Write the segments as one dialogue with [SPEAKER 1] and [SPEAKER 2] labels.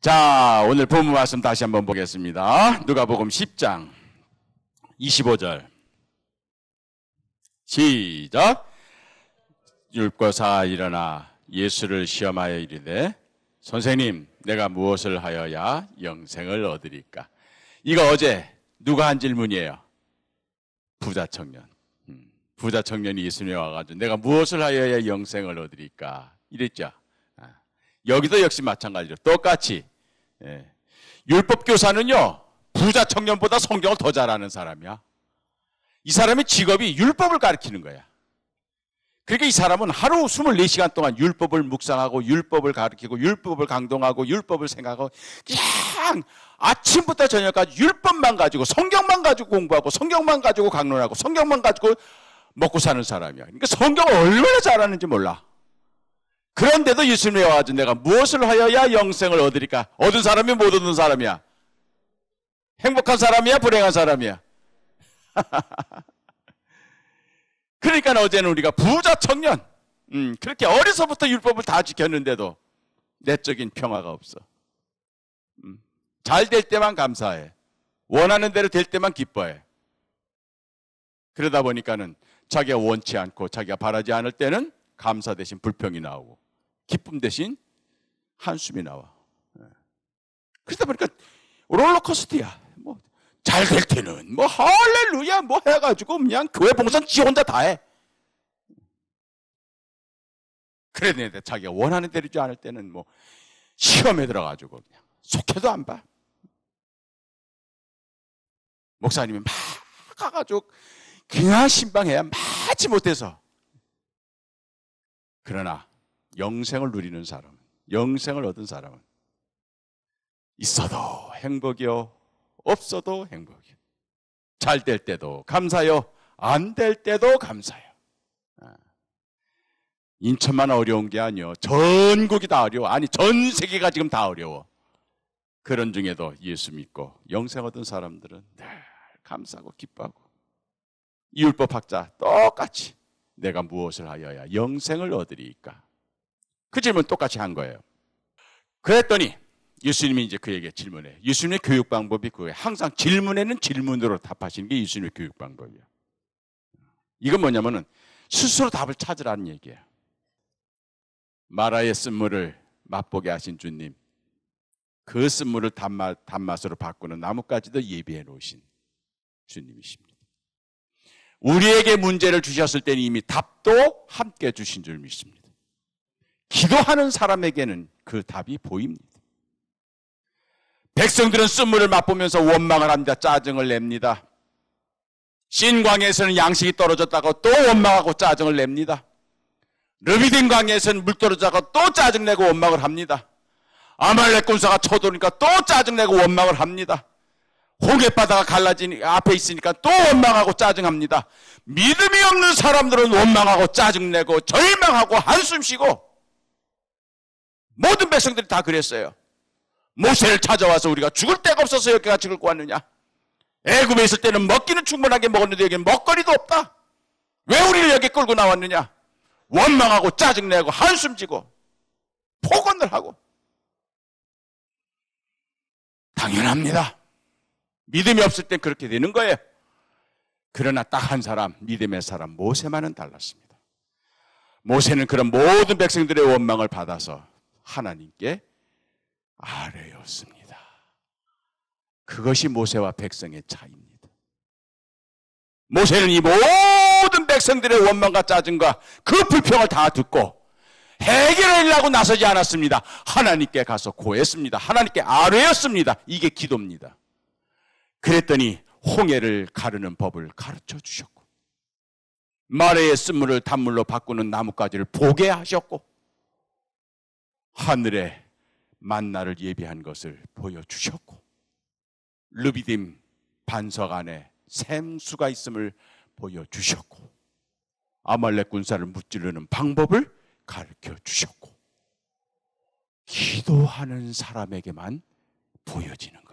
[SPEAKER 1] 자, 오늘 본문 말씀 다시 한번 보겠습니다. 누가복음 10장 25절 시작. 율법사 일어나 예수를 시험하여 이르되 선생님, 내가 무엇을 하여야 영생을 얻으리까? 이거 어제 누가 한 질문이에요? 부자 청년. 부자 청년이 예수님에 와가지고 내가 무엇을 하여야 영생을 얻으리까? 이랬죠. 여기도 역시 마찬가지로 똑같이 율법 교사는요, 부자 청년보다 성경을 더 잘 아는 사람이야. 이 사람의 직업이 율법을 가르치는 거야. 그러니까 이 사람은 하루 24시간 동안 율법을 묵상하고 율법을 가르치고 율법을 강동하고 율법을 생각하고 그냥 아침부터 저녁까지 율법만 가지고 성경만 가지고 공부하고 성경만 가지고 강론하고 성경만 가지고 먹고 사는 사람이야. 그러니까 성경을 얼마나 잘하는지 몰라. 그런데도 예수님이 와가지고 내가 무엇을 하여야 영생을 얻으리까? 얻은 사람이 못 얻은 사람이야? 행복한 사람이야? 불행한 사람이야? 그러니까 어제는 우리가 부자 청년, 그렇게 어려서부터 율법을 다 지켰는데도 내적인 평화가 없어. 잘 될 때만 감사해. 원하는 대로 될 때만 기뻐해. 그러다 보니까는 자기가 원치 않고 자기가 바라지 않을 때는 감사 대신 불평이 나오고 기쁨 대신 한숨이 나와. 그러다 보니까 롤러코스터야. 잘 될 때는 할렐루야 해가지고 그냥 교회 봉사는 지 혼자 다 해. 그랬는데 자기가 원하는 대로 되지 않을 때는 시험에 들어가지고 그냥 속해도 안 봐. 목사님이 막 가가지고 그냥 신방해야 마치 못해서. 그러나 영생을 누리는 사람은, 영생을 얻은 사람은 있어도 행복이요, 없어도 행복이요. 잘 될 때도 감사요, 안 될 때도 감사요. 인천만 어려운 게 아니요, 전국이 다 어려워. 아니 전 세계가 지금 다 어려워. 그런 중에도 예수 믿고 영생 얻은 사람들은 늘 감사하고 기뻐하고. 이 율법학자 똑같이 내가 무엇을 하여야 영생을 얻으리까? 그 질문 똑같이 한 거예요. 그랬더니 예수님이 이제 그에게 질문해. 예수님의 교육 방법이 그거예요. 항상 질문에는 질문으로 답하시는 게 예수님의 교육 방법이에요. 이건 뭐냐면은 스스로 답을 찾으라는 얘기예요. 마라의 쓴물을 맛보게 하신 주님, 그 쓴물을 단맛으로 바꾸는 나뭇가지도 예비해 놓으신 주님이십니다. 우리에게 문제를 주셨을 때는 이미 답도 함께 주신 줄 믿습니다. 기도하는 사람에게는 그 답이 보입니다. 백성들은 쓴물을 맛보면서 원망을 합니다. 짜증을 냅니다. 신광야에서는 양식이 떨어졌다고 또 원망하고 짜증을 냅니다. 르비딤 광야에서는 물 떨어졌다고 또 짜증내고 원망을 합니다. 아말렉 군사가 쳐들어오니까 또 짜증내고 원망을 합니다. 홍해바다가 갈라진 앞에 있으니까 또 원망하고 짜증합니다. 믿음이 없는 사람들은 원망하고 짜증내고 절망하고 한숨 쉬고, 모든 백성들이 다 그랬어요. 모세를 찾아와서 우리가 죽을 데가 없어서 여기까지 같이 끌고 왔느냐? 애굽에 있을 때는 먹기는 충분하게 먹었는데 여기는 먹거리도 없다. 왜 우리를 여기 끌고 나왔느냐? 원망하고 짜증내고 한숨 쉬고 폭언을 하고. 당연합니다. 믿음이 없을 땐 그렇게 되는 거예요. 그러나 딱 한 사람, 믿음의 사람 모세만은 달랐습니다. 모세는 그런 모든 백성들의 원망을 받아서 하나님께 아뢰었습니다. 그것이 모세와 백성의 차이입니다. 모세는 이 모든 백성들의 원망과 짜증과 그 불평을 다 듣고 해결하려고 나서지 않았습니다. 하나님께 가서 고했습니다. 하나님께 아뢰었습니다. 이게 기도입니다. 그랬더니 홍해를 가르는 법을 가르쳐 주셨고, 마라의 쓴물을 단물로 바꾸는 나뭇가지를 보게 하셨고, 하늘에 만나를 예비한 것을 보여주셨고, 르비딤 반석 안에 샘수가 있음을 보여주셨고, 아말렉 군사를 무찌르는 방법을 가르쳐 주셨고, 기도하는 사람에게만 보여지는 겁니다.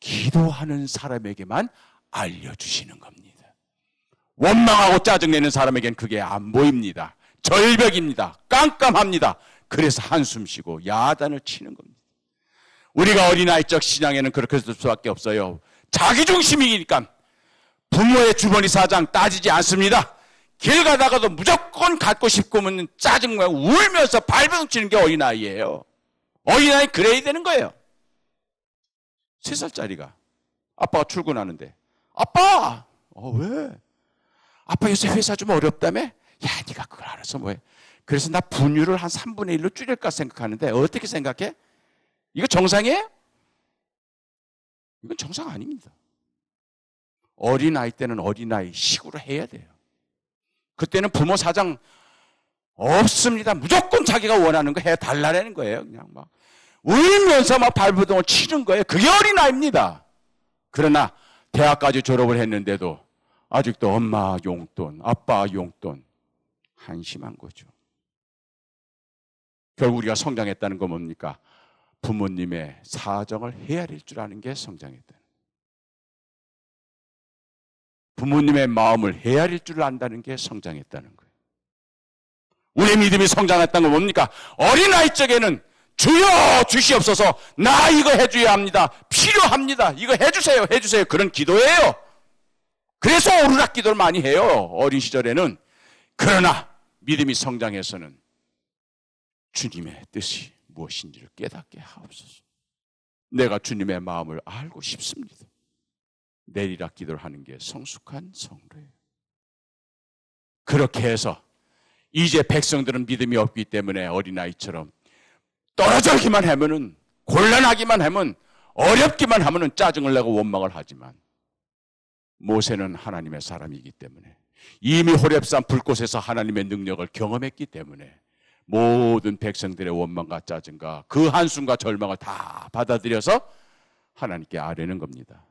[SPEAKER 1] 기도하는 사람에게만 알려주시는 겁니다. 원망하고 짜증내는 사람에겐 그게 안 보입니다. 절벽입니다. 깜깜합니다. 그래서 한숨 쉬고 야단을 치는 겁니다. 우리가 어린아이적 신앙에는 그렇게 될 수밖에 없어요. 자기중심이니까 부모의 주머니 사장 따지지 않습니다. 길 가다가도 무조건 갖고 싶으면 짜증나고 울면서 발버둥 치는 게 어린아이예요. 어린아이 그래야 되는 거예요. 3살짜리가 아빠가 출근하는데 아빠! 왜? 아빠 요새 회사 좀 어렵다며? 야, 네가 그걸 알아서 뭐해? 그래서 나 분유를 한 3분의 1로 줄일까 생각하는데 어떻게 생각해? 이거 정상이에요? 이건 정상 아닙니다. 어린아이 때는 어린아이 식으로 해야 돼요. 그때는 부모 사장 없습니다. 무조건 자기가 원하는 거 해달라는 거예요. 그냥 막 울면서 막 발버둥을 치는 거예요. 그게 어린아이입니다. 그러나 대학까지 졸업을 했는데도 아직도 엄마 용돈, 아빠 용돈 한심한 거죠. 결국 우리가 성장했다는 건 뭡니까? 부모님의 사정을 헤아릴 줄 아는 게 성장했다. 부모님의 마음을 헤아릴 줄 안다는 게 성장했다는 거예요. 우리의 믿음이 성장했다는 건 뭡니까? 어린아이 쪽에는 주여 주시옵소서, 나 이거 해줘야 합니다. 필요합니다. 이거 해주세요. 해주세요. 그런 기도예요. 그래서 오르락 기도를 많이 해요. 어린 시절에는. 그러나 믿음이 성장해서는 주님의 뜻이 무엇인지를 깨닫게 하옵소서. 내가 주님의 마음을 알고 싶습니다. 내리락 기도를 하는 게 성숙한 성도예요. 그렇게 해서 이제 백성들은 믿음이 없기 때문에 어린아이처럼 떨어지기만 하면은, 곤란하기만 하면, 어렵기만 하면은 짜증을 내고 원망을 하지만 모세는 하나님의 사람이기 때문에 이미 호렙산 불꽃에서 하나님의 능력을 경험했기 때문에 모든 백성들의 원망과 짜증과 그 한숨과 절망을 다 받아들여서 하나님께 아뢰는 겁니다.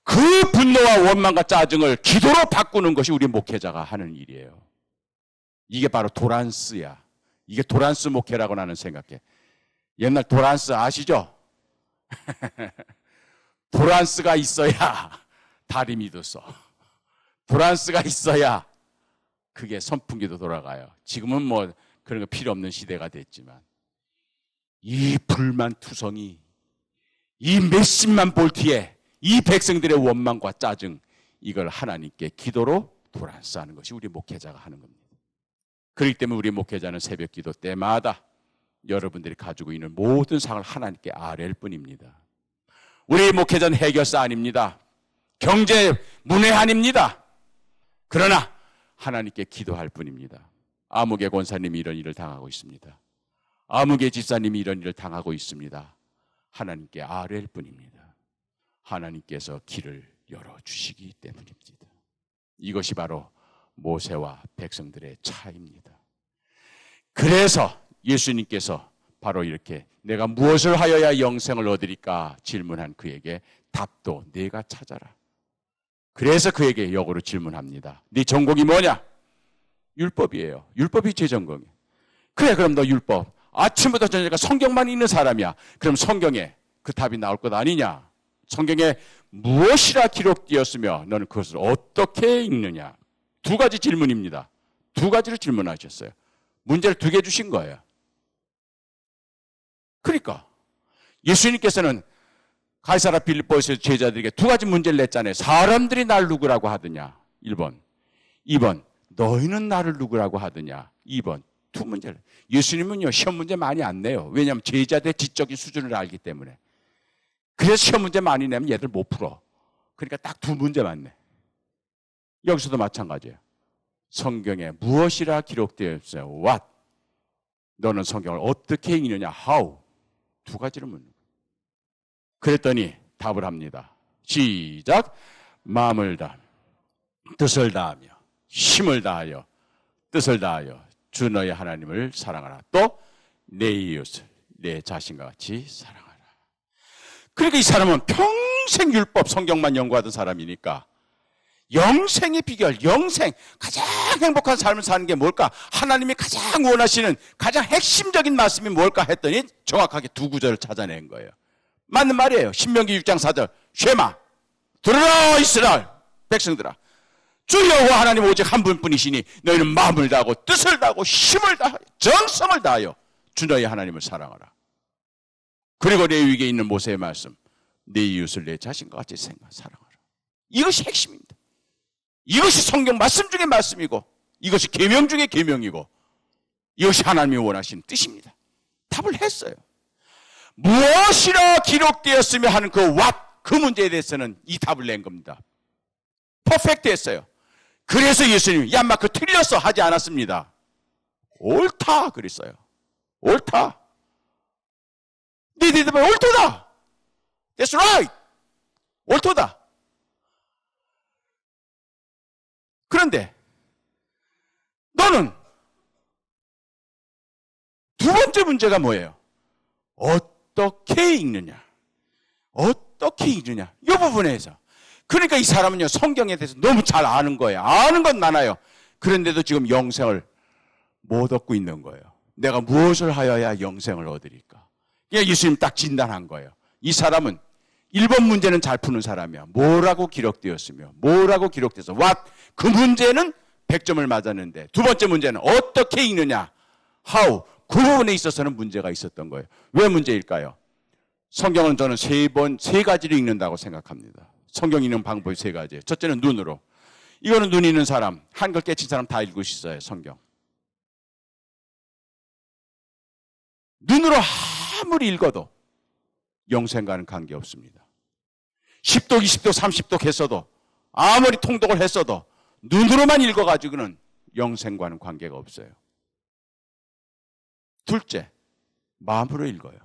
[SPEAKER 1] 그 분노와 원망과 짜증을 기도로 바꾸는 것이 우리 목회자가 하는 일이에요. 이게 바로 도란스야. 이게 도란스 목회라고 나는 생각해. 옛날 도란스 아시죠? 도란스가 있어야 달이 믿었어. 도란스가 있어야 그게 선풍기도 돌아가요. 지금은 뭐 그런 거 필요 없는 시대가 됐지만 이 불만투성이, 이 몇십만 볼트에 이 백성들의 원망과 짜증, 이걸 하나님께 기도로 도란스하는 것이 우리 목회자가 하는 겁니다. 그렇기 때문에 우리 목회자는 새벽 기도 때마다 여러분들이 가지고 있는 모든 상을 하나님께 아뢰일 뿐입니다. 우리 목회자는 해결사 아닙니다. 경제 문외한입니다. 그러나 하나님께 기도할 뿐입니다. 아무개 권사님이 이런 일을 당하고 있습니다. 아무개 집사님이 이런 일을 당하고 있습니다. 하나님께 아뢰일 뿐입니다. 하나님께서 길을 열어주시기 때문입니다. 이것이 바로 모세와 백성들의 차이입니다. 그래서 예수님께서 바로 이렇게 내가 무엇을 하여야 영생을 얻으리까 질문한 그에게 답도 네가 찾아라. 그래서 그에게 역으로 질문합니다. 네 전공이 뭐냐? 율법이에요. 율법이 제 전공이에요. 그래, 그럼 너 율법 아침부터 저녁까지 성경만 읽는 사람이야. 그럼 성경에 그 답이 나올 것 아니냐? 성경에 무엇이라 기록되었으며 너는 그것을 어떻게 읽느냐? 2가지 질문입니다. 2가지를 질문하셨어요. 문제를 2개 주신 거예요. 그러니까 예수님께서는 가이사랴 빌립보에서 제자들에게 2가지 문제를 냈잖아요. 사람들이 날 누구라고 하느냐? 1번. 2번. 너희는 나를 누구라고 하느냐? 2번. 2 문제를. 예수님은요, 시험 문제 많이 안 내요. 왜냐하면 제자들의 지적인 수준을 알기 때문에. 그래서 시험 문제 많이 내면 얘들 못 풀어. 그러니까 딱 2 문제만 내. 여기서도 마찬가지예요. 성경에 무엇이라 기록되어 있어요? What? 너는 성경을 어떻게 읽느냐? How? 2가지를 묻는 거예요. 그랬더니 답을 합니다. 시작. 마음을 다하며 뜻을 다하며 힘을 다하여 뜻을 다하여 주 너의 하나님을 사랑하라. 또 내 이웃을 내 자신과 같이 사랑하라. 그러니까 이 사람은 평생 율법 성경만 연구하던 사람이니까 영생의 비결, 영생, 가장 행복한 삶을 사는 게 뭘까? 하나님이 가장 원하시는 가장 핵심적인 말씀이 뭘까 했더니 정확하게 2 구절을 찾아낸 거예요. 맞는 말이에요. 신명기 6장 4절. 쉐마, 들으라 이스라엘 백성들아, 주 여호와 하나님 오직 한 분뿐이시니 너희는 마음을 다하고 뜻을 다하고 힘을 다하여 정성을 다하여 주 너희 하나님을 사랑하라. 그리고 레위기에 있는 모세의 말씀, 내 이웃을 내 자신과 같이 사랑하라. 이것이 핵심입니다. 이것이 성경 말씀 중의 말씀이고, 이것이 계명 중의 계명이고, 이것이 하나님이 원하시는 뜻입니다. 답을 했어요. 무엇이라 기록되었으며 하는 그 what, 그 문제에 대해서는 이 답을 낸 겁니다. 퍼펙트 했어요. 그래서 예수님이 야 마 그 틀렸어 하지 않았습니다. 옳다 그랬어요. 옳다. 네 대답은 옳도다. That's right. 옳도다. 그런데 너는 두 번째 문제가 뭐예요? 어떻게 읽느냐? 어떻게 읽느냐? 이 부분에서. 그러니까 이 사람은요, 성경에 대해서 너무 잘 아는 거예요. 아는 건 많아요. 그런데도 지금 영생을 못 얻고 있는 거예요. 내가 무엇을 하여야 영생을 얻으리까? 그냥 예수님 딱 진단한 거예요. 이 사람은 1번 문제는 잘 푸는 사람이야. 뭐라고 기록되었으며, 뭐라고 기록돼서, what? 그 문제는 100점을 맞았는데, 두 번째 문제는 어떻게 읽느냐? how? 그 부분에 있어서는 문제가 있었던 거예요. 왜 문제일까요? 성경은 저는 세 가지를 읽는다고 생각합니다. 성경 읽는 방법이 세 가지예요. 첫째는 눈으로. 이거는 눈 있는 사람, 한글 깨친 사람 다 읽을 수 있어요, 성경. 눈으로 아무리 읽어도 영생과는 관계없습니다. 10독, 20독, 30독 했어도, 아무리 통독을 했어도 눈으로만 읽어가지고는 영생과는 관계가 없어요. 둘째, 마음으로 읽어요.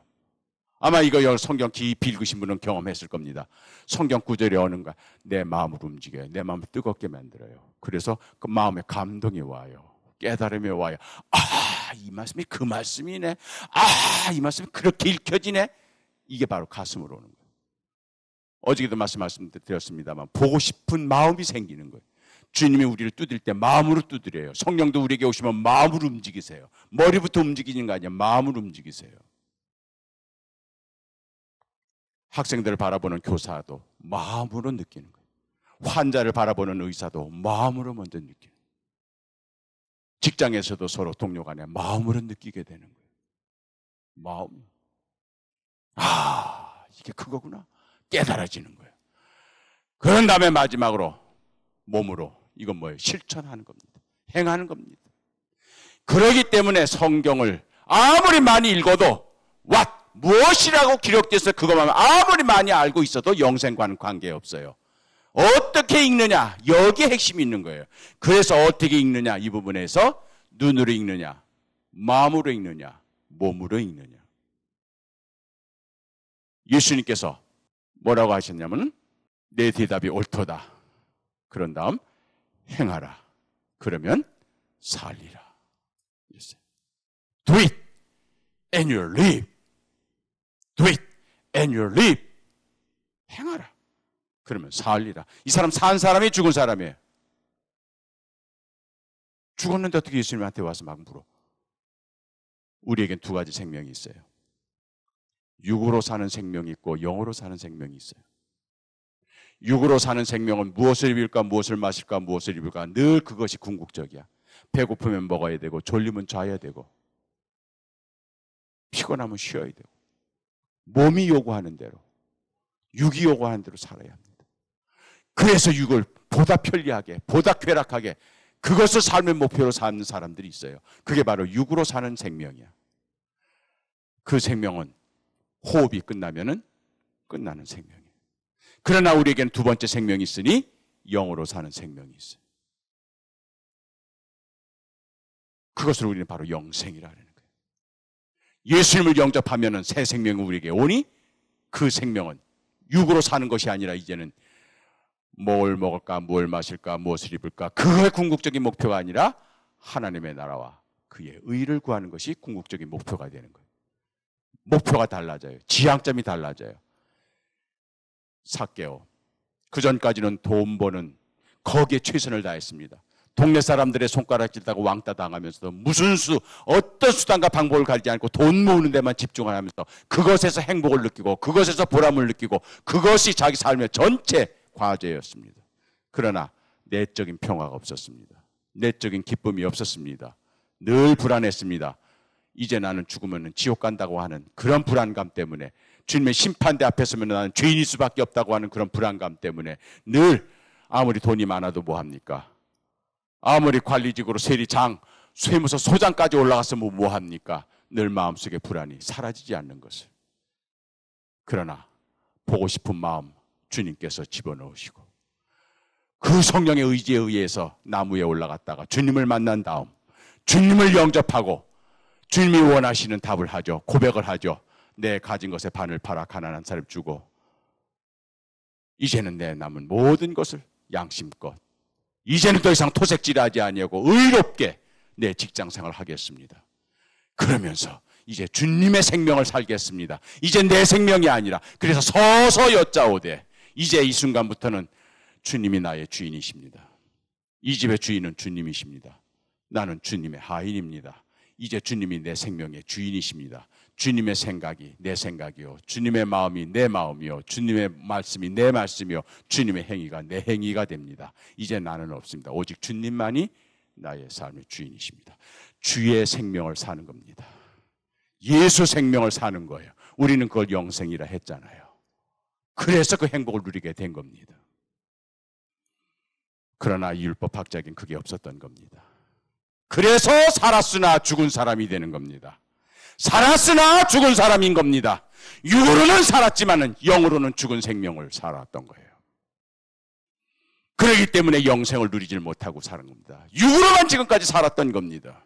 [SPEAKER 1] 아마 이거 성경 깊이 읽으신 분은 경험했을 겁니다. 성경 구절이 어는가 내 마음을 움직여요. 내 마음을 뜨겁게 만들어요. 그래서 그 마음에 감동이 와요. 깨달음이 와요. 아, 이 말씀이 그 말씀이네. 아, 이 말씀이 그렇게 읽혀지네. 이게 바로 가슴으로 오는 거예요. 어저께도 말씀드렸습니다만 보고 싶은 마음이 생기는 거예요. 주님이 우리를 두드릴 때 마음으로 두드려요. 성령도 우리에게 오시면 마음으로 움직이세요. 머리부터 움직이는 거 아니에요. 마음으로 움직이세요. 학생들을 바라보는 교사도 마음으로 느끼는 거예요. 환자를 바라보는 의사도 마음으로 먼저 느끼는 거예요. 직장에서도 서로 동료 간에 마음으로 느끼게 되는 거예요. 마음. 아, 이게 그거구나. 깨달아지는 거예요. 그런 다음에 마지막으로 몸으로. 이건 뭐예요? 실천하는 겁니다. 행하는 겁니다. 그러기 때문에 성경을 아무리 많이 읽어도 what? 무엇이라고 기록돼서 그것만 아무리 많이 알고 있어도 영생과는 관계없어요. 어떻게 읽느냐? 여기에 핵심이 있는 거예요. 그래서 어떻게 읽느냐? 이 부분에서 눈으로 읽느냐? 마음으로 읽느냐? 몸으로 읽느냐? 예수님께서 뭐라고 하셨냐면 내 대답이 옳도다. 그런 다음 행하라. 그러면 살리라. Do it and you live. Do it and you live. 행하라. 그러면 살리라. 이 사람 산 사람이 죽은 사람이에요. 죽었는데 어떻게 예수님한테 와서 막 물어? 우리에겐 두 가지 생명이 있어요. 육으로 사는 생명이 있고 영으로 사는 생명이 있어요. 육으로 사는 생명은 무엇을 입을까, 무엇을 마실까, 무엇을 입을까 늘 그것이 궁극적이야. 배고프면 먹어야 되고 졸리면 자야 되고 피곤하면 쉬어야 되고 몸이 요구하는 대로, 육이 요구하는 대로 살아야 합니다. 그래서 육을 보다 편리하게, 보다 쾌락하게 그것을 삶의 목표로 사는 사람들이 있어요. 그게 바로 육으로 사는 생명이야. 그 생명은 호흡이 끝나면은 끝나는 생명이에요. 그러나 우리에게는 두 번째 생명이 있으니 영으로 사는 생명이 있어요. 그것을 우리는 바로 영생이라 하는 거예요. 예수님을 영접하면은 새 생명이 우리에게 오니 그 생명은 육으로 사는 것이 아니라 이제는 뭘 먹을까, 뭘 마실까, 무엇을 입을까 그거의 궁극적인 목표가 아니라 하나님의 나라와 그의 의를 구하는 것이 궁극적인 목표가 되는 거예요. 목표가 달라져요. 지향점이 달라져요. 삭개오. 그 전까지는 돈 버는 거기에 최선을 다했습니다. 동네 사람들의 손가락질 따고 왕따 당하면서도 무슨 어떤 수단과 방법을 가리지 않고 돈 모으는 데만 집중을 하면서 그것에서 행복을 느끼고 그것에서 보람을 느끼고 그것이 자기 삶의 전체 과제였습니다. 그러나 내적인 평화가 없었습니다. 내적인 기쁨이 없었습니다. 늘 불안했습니다. 이제 나는 죽으면 지옥 간다고 하는 그런 불안감 때문에, 주님의 심판대 앞에 서면 나는 죄인일 수밖에 없다고 하는 그런 불안감 때문에 늘 아무리 돈이 많아도 뭐합니까? 아무리 관리직으로 세리장, 세무서 소장까지 올라갔으면 뭐합니까? 늘 마음속에 불안이 사라지지 않는 것을. 그러나 보고 싶은 마음 주님께서 집어넣으시고 그 성령의 의지에 의해서 나무에 올라갔다가 주님을 만난 다음 주님을 영접하고 주님이 원하시는 답을 하죠. 고백을 하죠. 내 가진 것의 반을 팔아 가난한 사람 주고 이제는 내 남은 모든 것을 양심껏, 이제는 더 이상 토색질하지 아니하고 의롭게 내 직장생활을 하겠습니다. 그러면서 이제 주님의 생명을 살겠습니다. 이제 내 생명이 아니라, 그래서 서서 여짜오되 이제 이 순간부터는 주님이 나의 주인이십니다. 이 집의 주인은 주님이십니다. 나는 주님의 하인입니다. 이제 주님이 내 생명의 주인이십니다. 주님의 생각이 내 생각이요, 주님의 마음이 내 마음이요, 주님의 말씀이 내 말씀이요, 주님의 행위가 내 행위가 됩니다. 이제 나는 없습니다. 오직 주님만이 나의 삶의 주인이십니다. 주의 생명을 사는 겁니다. 예수 생명을 사는 거예요. 우리는 그걸 영생이라 했잖아요. 그래서 그 행복을 누리게 된 겁니다. 그러나 이 율법학자에겐 그게 없었던 겁니다. 그래서 살았으나 죽은 사람이 되는 겁니다. 살았으나 죽은 사람인 겁니다. 육으로는 살았지만은 영으로는 죽은 생명을 살았던 거예요. 그렇기 때문에 영생을 누리질 못하고 사는 겁니다. 육으로만 지금까지 살았던 겁니다.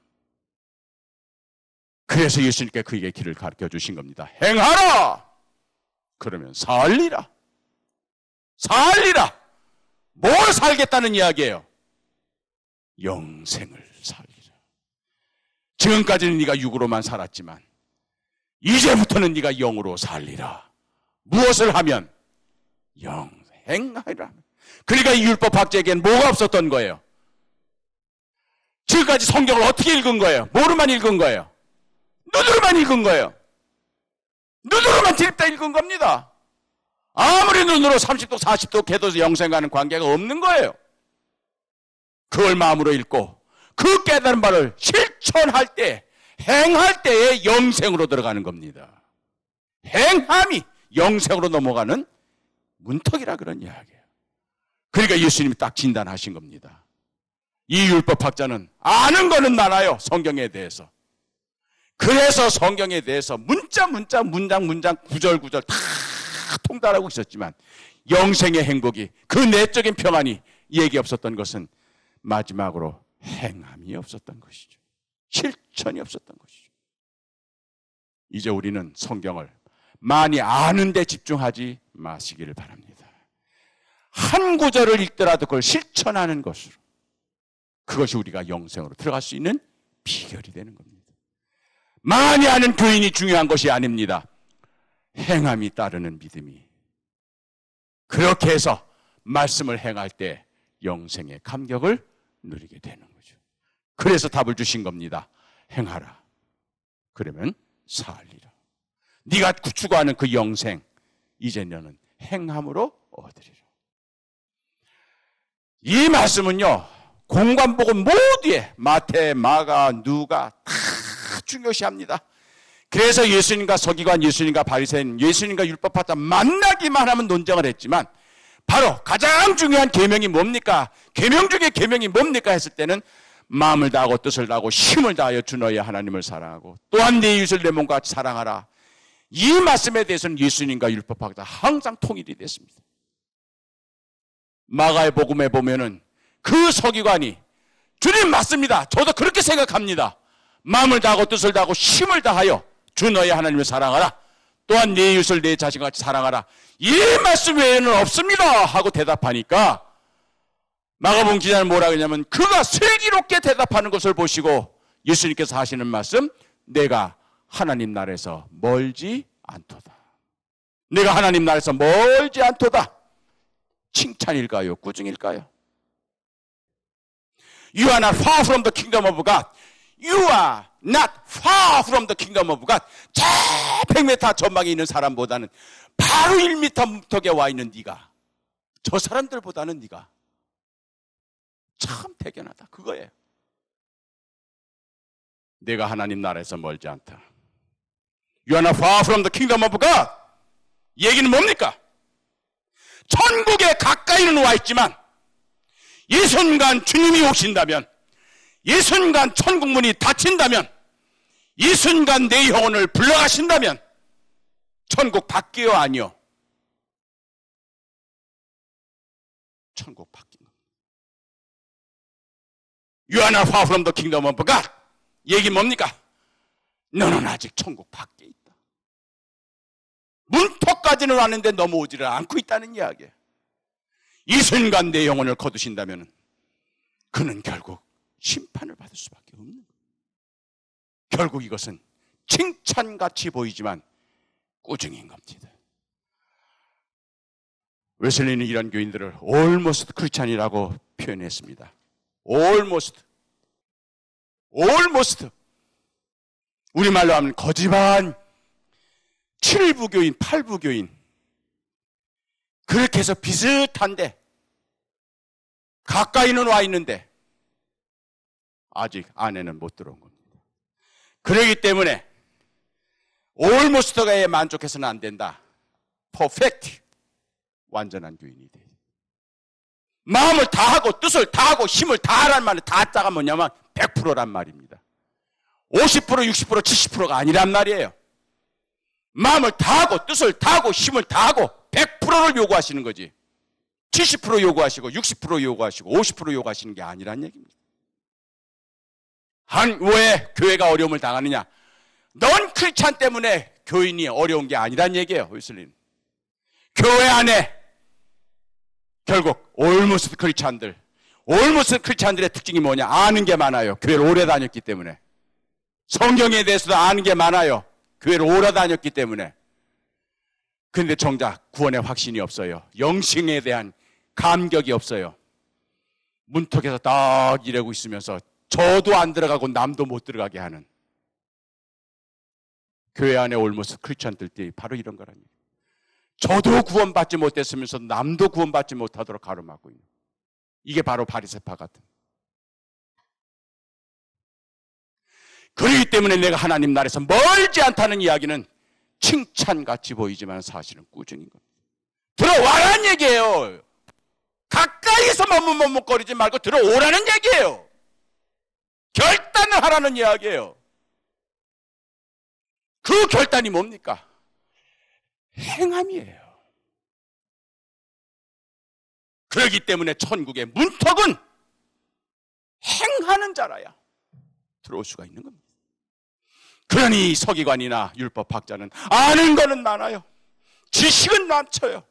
[SPEAKER 1] 그래서 예수님께 그에게 길을 가르쳐 주신 겁니다. 행하라! 그러면 살리라. 살리라. 뭘 살겠다는 이야기예요? 영생을 살리라. 지금까지는 네가 육으로만 살았지만 이제부터는 네가 영으로 살리라. 무엇을 하면? 영생하리라. 그러니까 이 율법학자에게는 뭐가 없었던 거예요? 지금까지 성경을 어떻게 읽은 거예요? 뭐로만 읽은 거예요? 눈으로만 읽은 거예요. 눈으로만 읽다 읽은 겁니다. 아무리 눈으로 30도 40도 개도에서 영생과는 관계가 없는 거예요. 그걸 마음으로 읽고 그 깨달은 바를 실천할 때, 행할 때에 영생으로 들어가는 겁니다. 행함이 영생으로 넘어가는 문턱이라 그런 이야기예요. 그러니까 예수님이 딱 진단하신 겁니다. 이 율법학자는 아는 거는 많아요, 성경에 대해서. 그래서 성경에 대해서 문장 구절 다 통달하고 있었지만 영생의 행복이, 그 내적인 평안이 얘기 없었던 것은 마지막으로 행함이 없었던 것이죠. 실천이 없었던 것이죠. 이제 우리는 성경을 많이 아는 데 집중하지 마시기를 바랍니다. 한 구절을 읽더라도 그걸 실천하는 것으로, 그것이 우리가 영생으로 들어갈 수 있는 비결이 되는 겁니다. 많이 아는 교인이 중요한 것이 아닙니다. 행함이 따르는 믿음이. 그렇게 해서 말씀을 행할 때 영생의 감격을 누리게 되는 거죠. 그래서 답을 주신 겁니다. 행하라. 그러면 살리라. 네가 추구하는 그 영생, 이제 너는 행함으로 얻으리라. 이 말씀은요, 공관복음 모두에 마태, 마가, 누가 다 중요시합니다. 그래서 예수님과 서기관, 예수님과 바리새인, 예수님과 율법학자 만나기만 하면 논쟁을 했지만, 바로 가장 중요한 계명이 뭡니까? 계명 중에 계명이 뭡니까? 했을 때는 마음을 다하고 뜻을 다하고 힘을 다하여 주 너의 하나님을 사랑하고 또한 네 이웃을 내 몸과 같이 사랑하라. 이 말씀에 대해서는 예수님과 율법학자 항상 통일이 됐습니다. 마가의 복음에 보면은 그 서기관이 주님 맞습니다. 저도 그렇게 생각합니다. 마음을 다하고 뜻을 다하고 힘을 다하여 주 너의 하나님을 사랑하라. 또한 네 이웃을 내 자신과 같이 사랑하라. 이 말씀 외에는 없습니다 하고 대답하니까 마가복음 기자는 뭐라 그러냐면 그가 슬기롭게 대답하는 것을 보시고 예수님께서 하시는 말씀, 내가 하나님 나라에서 멀지 않도다. 내가 하나님 나라에서 멀지 않도다. 칭찬일까요? 꾸중일까요? You are not far from the kingdom of God. You are not far from the kingdom of God. 저 100m 전방에 있는 사람보다는 바로 1m 문턱에 와 있는 네가, 저 사람들보다는 네가 참 대견하다. 그거예요. 내가 하나님 나라에서 멀지 않다. You are not far from the kingdom of God. 얘기는 뭡니까? 천국에 가까이는 와 있지만 이 순간 주님이 오신다면, 이 순간 천국문이 닫힌다면, 이 순간 내 영혼을 불러가신다면 천국 밖이요 아니요? 천국 밖인 겁니다. You are not far from the kingdom of God. 얘기 뭡니까? 너는 아직 천국 밖에 있다. 문턱까지는 왔는데 넘어오지를 않고 있다는 이야기예요. 이 순간 내 영혼을 거두신다면 그는 결국 심판을 받을 수밖에 없는 거예요. 결국 이것은 칭찬같이 보이지만 꾸중인 겁니다. 웨슬리는 이런 교인들을 almost 크리스찬이라고 표현했습니다. almost. 우리말로 하면 거지반 7부 교인, 8부 교인. 그렇게 해서 비슷한데 가까이는 와 있는데 아직 안에는 못 들어온 겁니다. 그렇기 때문에 almost에 만족해서는 안 된다. perfect. 완전한 교인이 돼. 마음을 다하고 뜻을 다하고 힘을 다하라는 말은 다자가 뭐냐면 100%란 말입니다. 50%, 60%, 70%가 아니란 말이에요. 마음을 다하고 뜻을 다하고 힘을 다하고 100%를 요구하시는 거지. 70% 요구하시고 60% 요구하시고 50% 요구하시는 게 아니란 얘기입니다. 왜 교회가 어려움을 당하느냐? 넌 크리스찬 때문에 교인이 어려운 게 아니란 얘기예요. 웨슬리는. 교회 안에 결국 올모스트 크리스찬들의 특징이 뭐냐? 아는 게 많아요. 교회를 오래 다녔기 때문에. 성경에 대해서도 아는 게 많아요. 교회를 오래 다녔기 때문에. 근데 정작 구원의 확신이 없어요. 영생에 대한 감격이 없어요. 문턱에서 딱 이러고 있으면서 저도 안 들어가고 남도 못 들어가게 하는 교회 안에 올모스트 크리스찬들이 바로 이런 거라니. 저도 구원받지 못했으면서 남도 구원받지 못하도록 가로막고 있는. 이게 바로 바리새파 같은. 그렇기 때문에 내가 하나님 나라에서 멀지 않다는 이야기는 칭찬같이 보이지만 사실은 꾸중인 겁니다. 들어와라는 얘기예요. 가까이서 머뭇머뭇거리지 말고 들어오라는 얘기예요. 결단을 하라는 이야기예요. 그 결단이 뭡니까? 행함이에요. 그렇기 때문에 천국의 문턱은 행하는 자라야 들어올 수가 있는 겁니다. 그러니 서기관이나 율법학자는 아는 거는 많아요. 지식은 넘쳐요.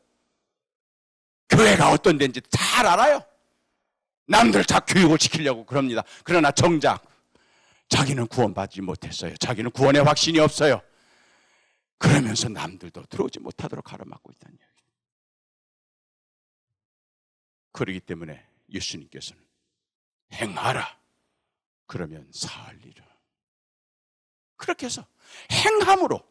[SPEAKER 1] 교회가 어떤 데인지 잘 알아요. 남들 다 교육을 시키려고 그럽니다. 그러나 정작 자기는 구원받지 못했어요. 자기는 구원의 확신이 없어요. 그러면서 남들도 들어오지 못하도록 가로막고 있다는 이야기예요. 그렇기 때문에 예수님께서는 행하라. 그러면 살리라. 그렇게 해서 행함으로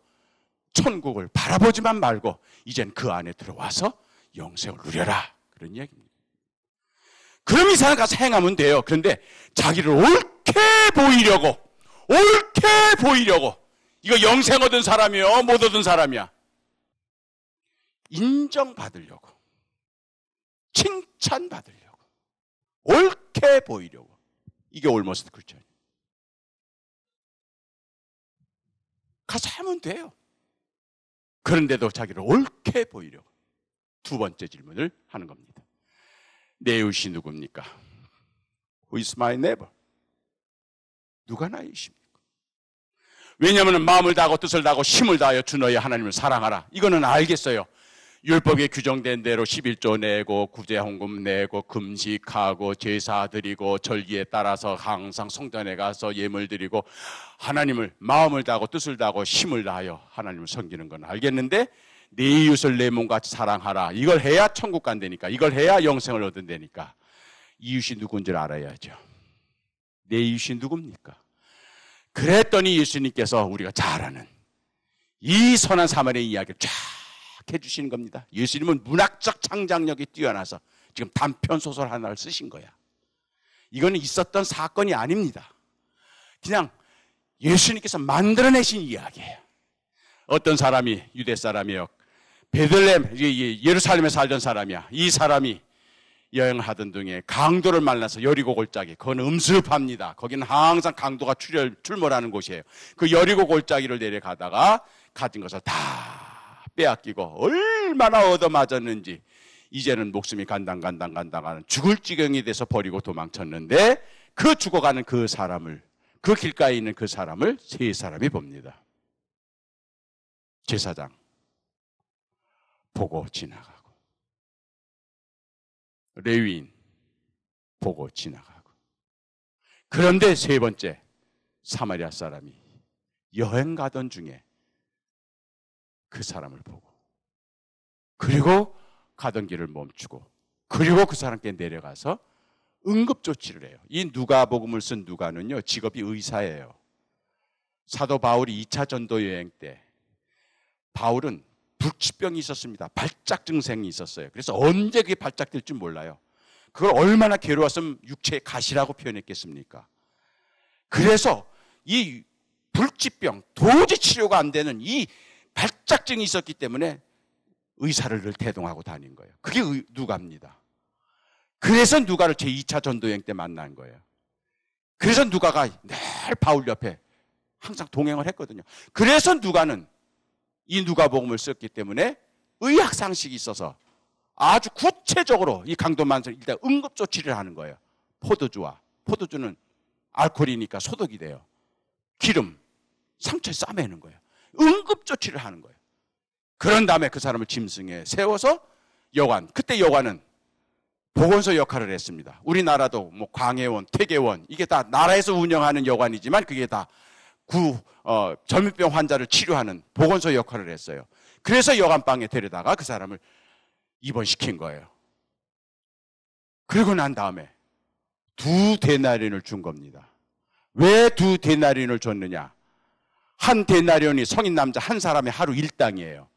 [SPEAKER 1] 천국을 바라보지만 말고 이젠 그 안에 들어와서 영생을 누려라. 그런 이야기입니다. 그럼 이 사람 가서 행하면 돼요. 그런데 자기를 옳게 보이려고 이거 영생 얻은 사람이요? 못 얻은 사람이야? 인정받으려고, 칭찬받으려고, 옳게 보이려고. 이게 올모스트 크리스찬이에요. 가서 하면 돼요. 그런데도 자기를 옳게 보이려고. 두 번째 질문을 하는 겁니다. 내 이웃이 누굽니까? Who is my neighbor? 누가 나의 이웃입니까? 왜냐하면 마음을 다하고 뜻을 다하고 힘을 다하여 주 너의 하나님을 사랑하라. 이거는 알겠어요. 율법에 규정된 대로 11조 내고 구제 헌금 내고 금식하고 제사 드리고 절기에 따라서 항상 성전에 가서 예물 드리고 하나님을 마음을 다하고 뜻을 다하고 힘을 다하여 하나님을 섬기는 건 알겠는데 네 이웃을 내 몸같이 사랑하라. 이걸 해야 천국 간다니까. 이걸 해야 영생을 얻는다니까. 이웃이 누군지를 알아야죠. 내 이웃이 누굽니까? 그랬더니 예수님께서 우리가 잘 아는 이 선한 사마리아의 이야기를 쫙 해주시는 겁니다. 예수님은 문학적 창작력이 뛰어나서 지금 단편 소설 하나를 쓰신 거야. 이거는 있었던 사건이 아닙니다. 그냥 예수님께서 만들어내신 이야기예요. 어떤 사람이, 유대 사람이에요. 베들레헴, 예루살렘에 살던 사람이야. 이 사람이 여행하던 중에 강도를 만나서 여리고 골짜기, 그건 음습합니다. 거기는 항상 강도가 출몰하는 곳이에요. 그 여리고 골짜기를 내려가다가 가진 것을 다 빼앗기고 얼마나 얻어맞았는지 이제는 목숨이 간당간당하는 죽을 지경이 돼서 버리고 도망쳤는데, 그 죽어가는 그 사람을, 그 길가에 있는 그 사람을 세 사람이 봅니다. 제사장 보고 지나가고, 레위인 보고 지나가고, 그런데 세 번째 사마리아 사람이 여행 가던 중에 그 사람을 보고, 그리고 가던 길을 멈추고, 그리고 그 사람께 내려가서 응급조치를 해요. 이 누가복음을 쓴 누가는요, 직업이 의사예요. 사도 바울이 2차 전도 여행 때 바울은 불치병이 있었습니다. 발작 증상이 있었어요. 그래서 언제 그게 발작될지 몰라요. 그걸 얼마나 괴로웠으면 육체의 가시라고 표현했겠습니까? 그래서 이 불치병, 도저히 치료가 안 되는 이 발작증이 있었기 때문에 의사를 늘 대동하고 다닌 거예요. 그게 누가입니다. 그래서 누가를 제2차 전도여행 때 만난 거예요. 그래서 누가가 늘 바울 옆에 항상 동행을 했거든요. 그래서 누가는 이 누가복음을 썼기 때문에 의학 상식이 있어서 아주 구체적으로 이 강도만을 일단 응급조치를 하는 거예요. 포도주는 알코올이니까 소독이 돼요. 기름, 상처에 싸매는 거예요. 응급조치를 하는 거예요. 그런 다음에 그 사람을 짐승에 세워서 그때 여관은 보건소 역할을 했습니다. 우리나라도 뭐 광해원, 퇴계원, 이게 다 나라에서 운영하는 여관이지만 그게 다 전염병 환자를 치료하는 보건소 역할을 했어요. 그래서 여관방에 데려다가 그 사람을 입원시킨 거예요. 그리고 난 다음에 2데나리온을 준 겁니다. 왜 2데나리온을 줬느냐? 1데나리온이 성인 남자 한 사람의 하루 일당이에요.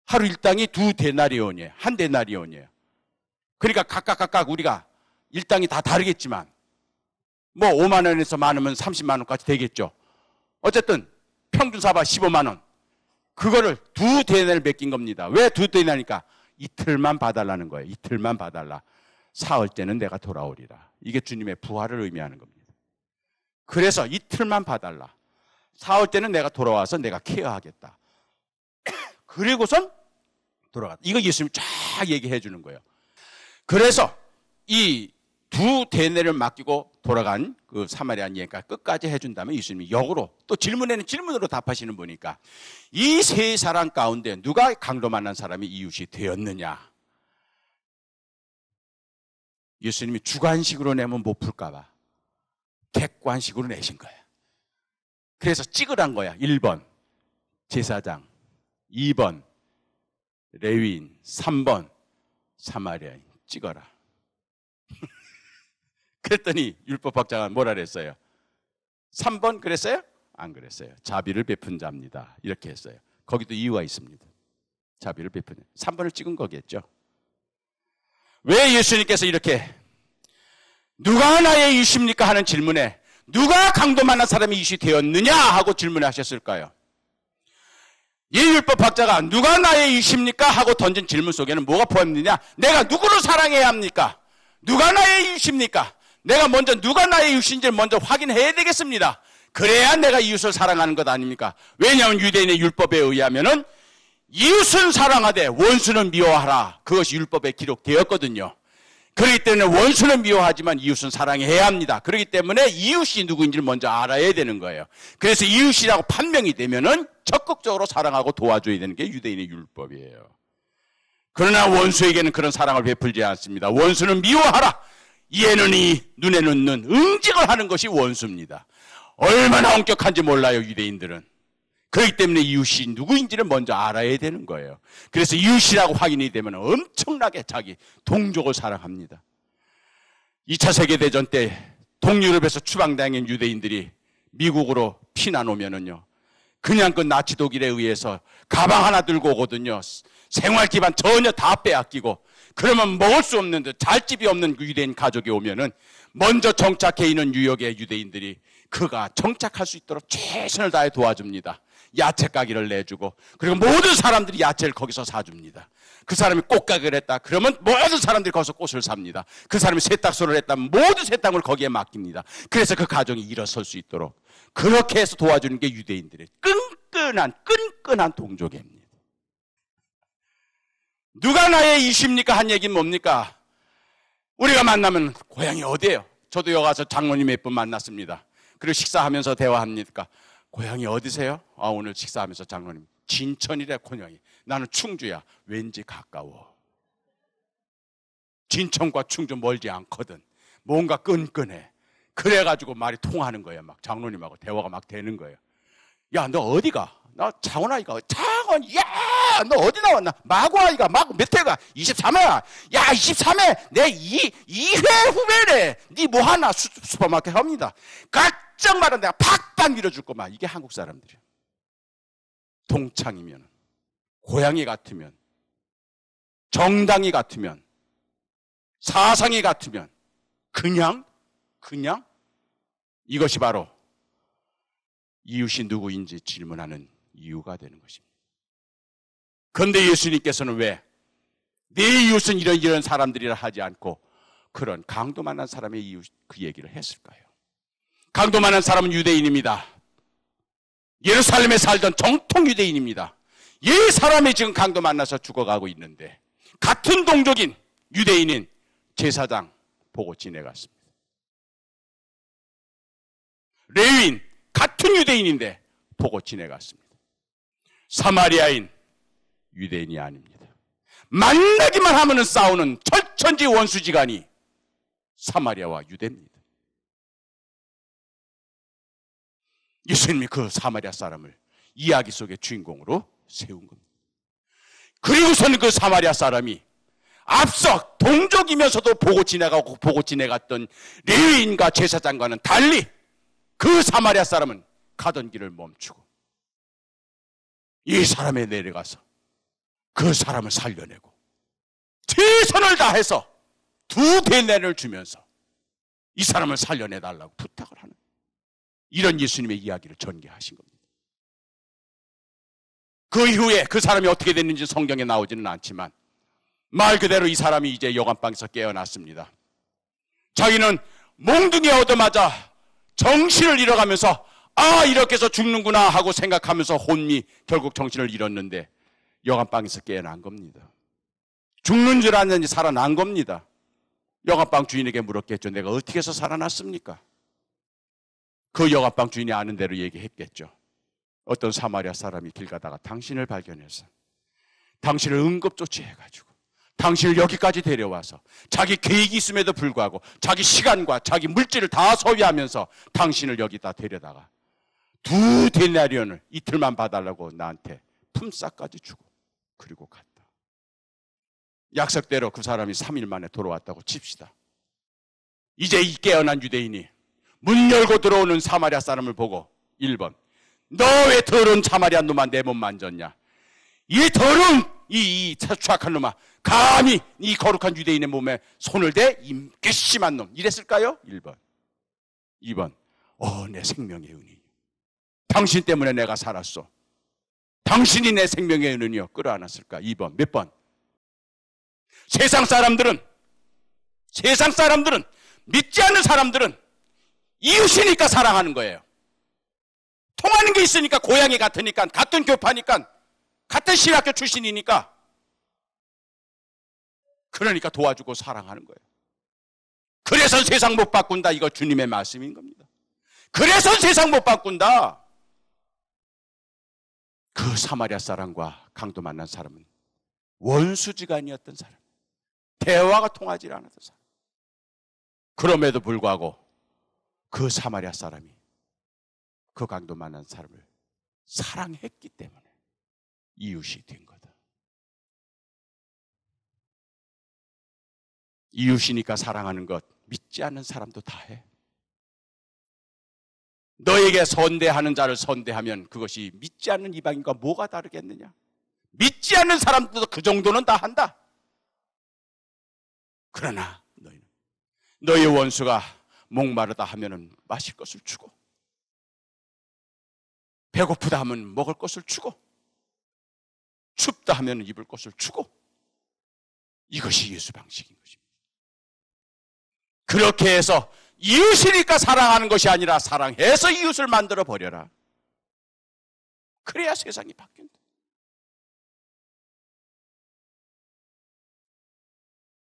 [SPEAKER 1] 하루 일당이 2데나리온이에요. 1데나리온이에요. 그러니까 각각 우리가 일당이 다 다르겠지만 뭐 5만 원에서 많으면 30만 원까지 되겠죠. 어쨌든 평균 사바 15만 원. 그거를 2데나리온을 맡긴 겁니다. 왜 2데나리온이니까 이틀만 봐달라는 거예요. 이틀만 봐달라. 사흘째는 내가 돌아오리라. 이게 주님의 부활을 의미하는 겁니다. 그래서 이틀만 봐달라. 사흘째는 내가 돌아와서 내가 케어하겠다. 그리고선 돌아갔다. 이거 예수님이 쫙 얘기해 주는 거예요. 그래서 이 2데나리온을 맡기고 돌아간 그 사마리아 여행까지 끝까지 해준 다음에 예수님이 역으로 또 질문으로 답하시는 분이니까 이 세 사람 가운데 누가 강도 만난 사람이 이웃이 되었느냐? 예수님이 주관식으로 내면 못 풀까 봐 객관식으로 내신 거예요. 그래서 찍으란 거야. 1번 제사장, 2번 레위인, 3번 사마리아인. 찍어라. 그랬더니 율법학자가 뭐라 그랬어요? 3번 그랬어요? 안 그랬어요. 자비를 베푼 자입니다. 이렇게 했어요. 거기도 이유가 있습니다. 자비를 베푼 자. 3번을 찍은 거겠죠. 왜 예수님께서 이렇게 누가 나의 이웃입니까? 하는 질문에 누가 강도 만난 사람이 이웃이 되었느냐? 하고 질문하셨을까요? 이 율법학자가 누가 나의 이웃입니까? 하고 던진 질문 속에는 뭐가 포함되느냐? 내가 누구를 사랑해야 합니까? 누가 나의 이웃입니까? 내가 먼저 누가 나의 이웃인지를 먼저 확인해야 되겠습니다. 그래야 내가 이웃을 사랑하는 것 아닙니까? 왜냐하면 유대인의 율법에 의하면은 이웃은 사랑하되 원수는 미워하라. 그것이 율법에 기록되었거든요. 그렇기 때문에 원수는 미워하지만 이웃은 사랑해야 합니다. 그렇기 때문에 이웃이 누구인지를 먼저 알아야 되는 거예요. 그래서 이웃이라고 판명이 되면은 적극적으로 사랑하고 도와줘야 되는 게 유대인의 율법이에요. 그러나 원수에게는 그런 사랑을 베풀지 않습니다. 원수는 미워하라. 이에는 이 눈에는 눈 응징을 하는 것이 원수입니다. 얼마나 엄격한지 몰라요, 유대인들은. 그렇기 때문에 이웃이 누구인지를 먼저 알아야 되는 거예요. 그래서 이웃이라고 확인이 되면 엄청나게 자기 동족을 사랑합니다. 2차 세계대전 때 동유럽에서 추방당한 유대인들이 미국으로 피난 오면은요, 그냥 그 나치 독일에 의해서 가방 하나 들고 오거든요. 생활 기반 전혀 다 빼앗기고, 그러면 먹을 수 없는, 잘 집이 없는 유대인 가족이 오면은 먼저 정착해 있는 뉴욕의 유대인들이 그가 정착할 수 있도록 최선을 다해 도와줍니다. 야채 가게를 내주고, 그리고 모든 사람들이 야채를 거기서 사줍니다. 그 사람이 꽃가게를 했다 그러면 모든 사람들이 거기서 꽃을 삽니다. 그 사람이 세탁소를 했다면 모든 세탁을 거기에 맡깁니다. 그래서 그 가정이 일어설 수 있도록 그렇게 해서 도와주는 게 유대인들의 끈끈한 동족입니다. 누가 나의 이십니까? 한 얘기는 뭡니까? 우리가 만나면 고향이 어디예요? 저도 여기 가서 장로님 몇 분 만났습니다. 그리고 식사하면서 대화합니까? 고향이 어디세요? 오늘 식사하면서 장로님 진천이래. 고향이. 나는 충주야. 왠지 가까워. 진천과 충주 멀지 않거든. 뭔가 끈끈해. 그래가지고 말이 통하는 거예요. 막 장로님하고 대화가 막 되는 거예요. 야, 너 어디가? 나 창원아이가. 창원, 야, 너 어디 나왔나? 마구아이가, 몇 회가? 23회야. 야, 23회. 내 2회 후배래. 니 뭐 하나? 슈퍼마켓 합니다. 각정 말은 내가 팍팍 밀어줄 거만. 이게 한국 사람들이야. 동창이면, 고향이 같으면, 정당이 같으면, 사상이 같으면, 그냥 이것이 바로 이웃이 누구인지 질문하는 이유가 되는 것입니다. 그런데 예수님께서는 왜 내 이웃은 이런 사람들이라 하지 않고 그런 강도 만난 사람의 이웃 그 얘기를 했을까요? 강도 만난 사람은 유대인입니다. 예루살렘에 살던 정통 유대인입니다. 이 사람이 지금 강도 만나서 죽어가고 있는데 같은 동족인 유대인인 제사장 보고 지내갔습니다. 레위인 같은 유대인인데 보고 지내갔습니다. 사마리아인 유대인이 아닙니다. 만나기만 하면은 싸우는 철천지 원수지간이 사마리아와 유대입니다. 예수님이 그 사마리아 사람을 이야기 속의 주인공으로 세운 겁니다. 그리고서는 그 사마리아 사람이 앞서 동족이면서도 보고 지내갔던 레위인과 제사장과는 달리 그 사마리아 사람은 가던 길을 멈추고 이 사람에 내려가서 그 사람을 살려내고 최선을 다해서 2데나리온을 주면서 이 사람을 살려내달라고 부탁을 하는 이런 예수님의 이야기를 전개하신 겁니다. 그 이후에 그 사람이 어떻게 됐는지 성경에 나오지는 않지만 말 그대로 이 사람이 이제 여관방에서 깨어났습니다. 자기는 몽둥이에 얻어맞아 정신을 잃어가면서 이렇게 해서 죽는구나 하고 생각하면서 혼미 결국 정신을 잃었는데 여관방에서 깨어난 겁니다. 죽는 줄 알았는지 살아난 겁니다. 여관방 주인에게 물었겠죠. 내가 어떻게 해서 살아났습니까? 그 여관방 주인이 아는 대로 얘기했겠죠. 어떤 사마리아 사람이 길 가다가 당신을 발견해서 당신을 응급조치해가지고 당신을 여기까지 데려와서 자기 계획이 있음에도 불구하고 자기 시간과 자기 물질을 다 소비하면서 당신을 여기다 데려다가 2데나리온을 이틀만 봐달라고 나한테 품삯까지 주고 그리고 갔다. 약속대로 그 사람이 3일 만에 돌아왔다고 칩시다. 이제 이 깨어난 유대인이 문 열고 들어오는 사마리아 사람을 보고 1번 너 왜 더러운 사마리아 놈아 내 몸 만졌냐? 이 더러운 이 추악한 놈아 감히 이 거룩한 유대인의 몸에 손을 대 이 괘씸한 놈 이랬을까요? 1번 2번 내 생명의 은이 당신 때문에 내가 살았어. 당신이 내 생명의 은이여 끌어안았을까? 2번 몇 번? 세상 사람들은 믿지 않는 사람들은 이웃이니까 사랑하는 거예요. 통하는 게 있으니까 고향이 같으니까 같은 교파니까 같은 신학교 출신이니까 그러니까 도와주고 사랑하는 거예요. 그래서 세상 못 바꾼다. 이거 주님의 말씀인 겁니다. 그래서 세상 못 바꾼다. 그 사마리아 사람과 강도 만난 사람은 원수지간이었던 사람, 대화가 통하지 않았던 사람. 그럼에도 불구하고 그 사마리아 사람이 그 강도 만난 사람을 사랑했기 때문에 이웃이 된 거다. 이웃이니까 사랑하는 것 믿지 않는 사람도 다 해. 너에게 선대하는 자를 선대하면 그것이 믿지 않는 이방인과 뭐가 다르겠느냐? 믿지 않는 사람들도 그 정도는 다 한다. 그러나 너희는 너희 원수가 목마르다 하면은 마실 것을 주고 배고프다 하면 먹을 것을 주고, 춥다 하면 입을 것을 주고, 이것이 예수 방식인 것입니다. 그렇게 해서 이웃이니까 사랑하는 것이 아니라 사랑해서 이웃을 만들어 버려라. 그래야 세상이 바뀐다.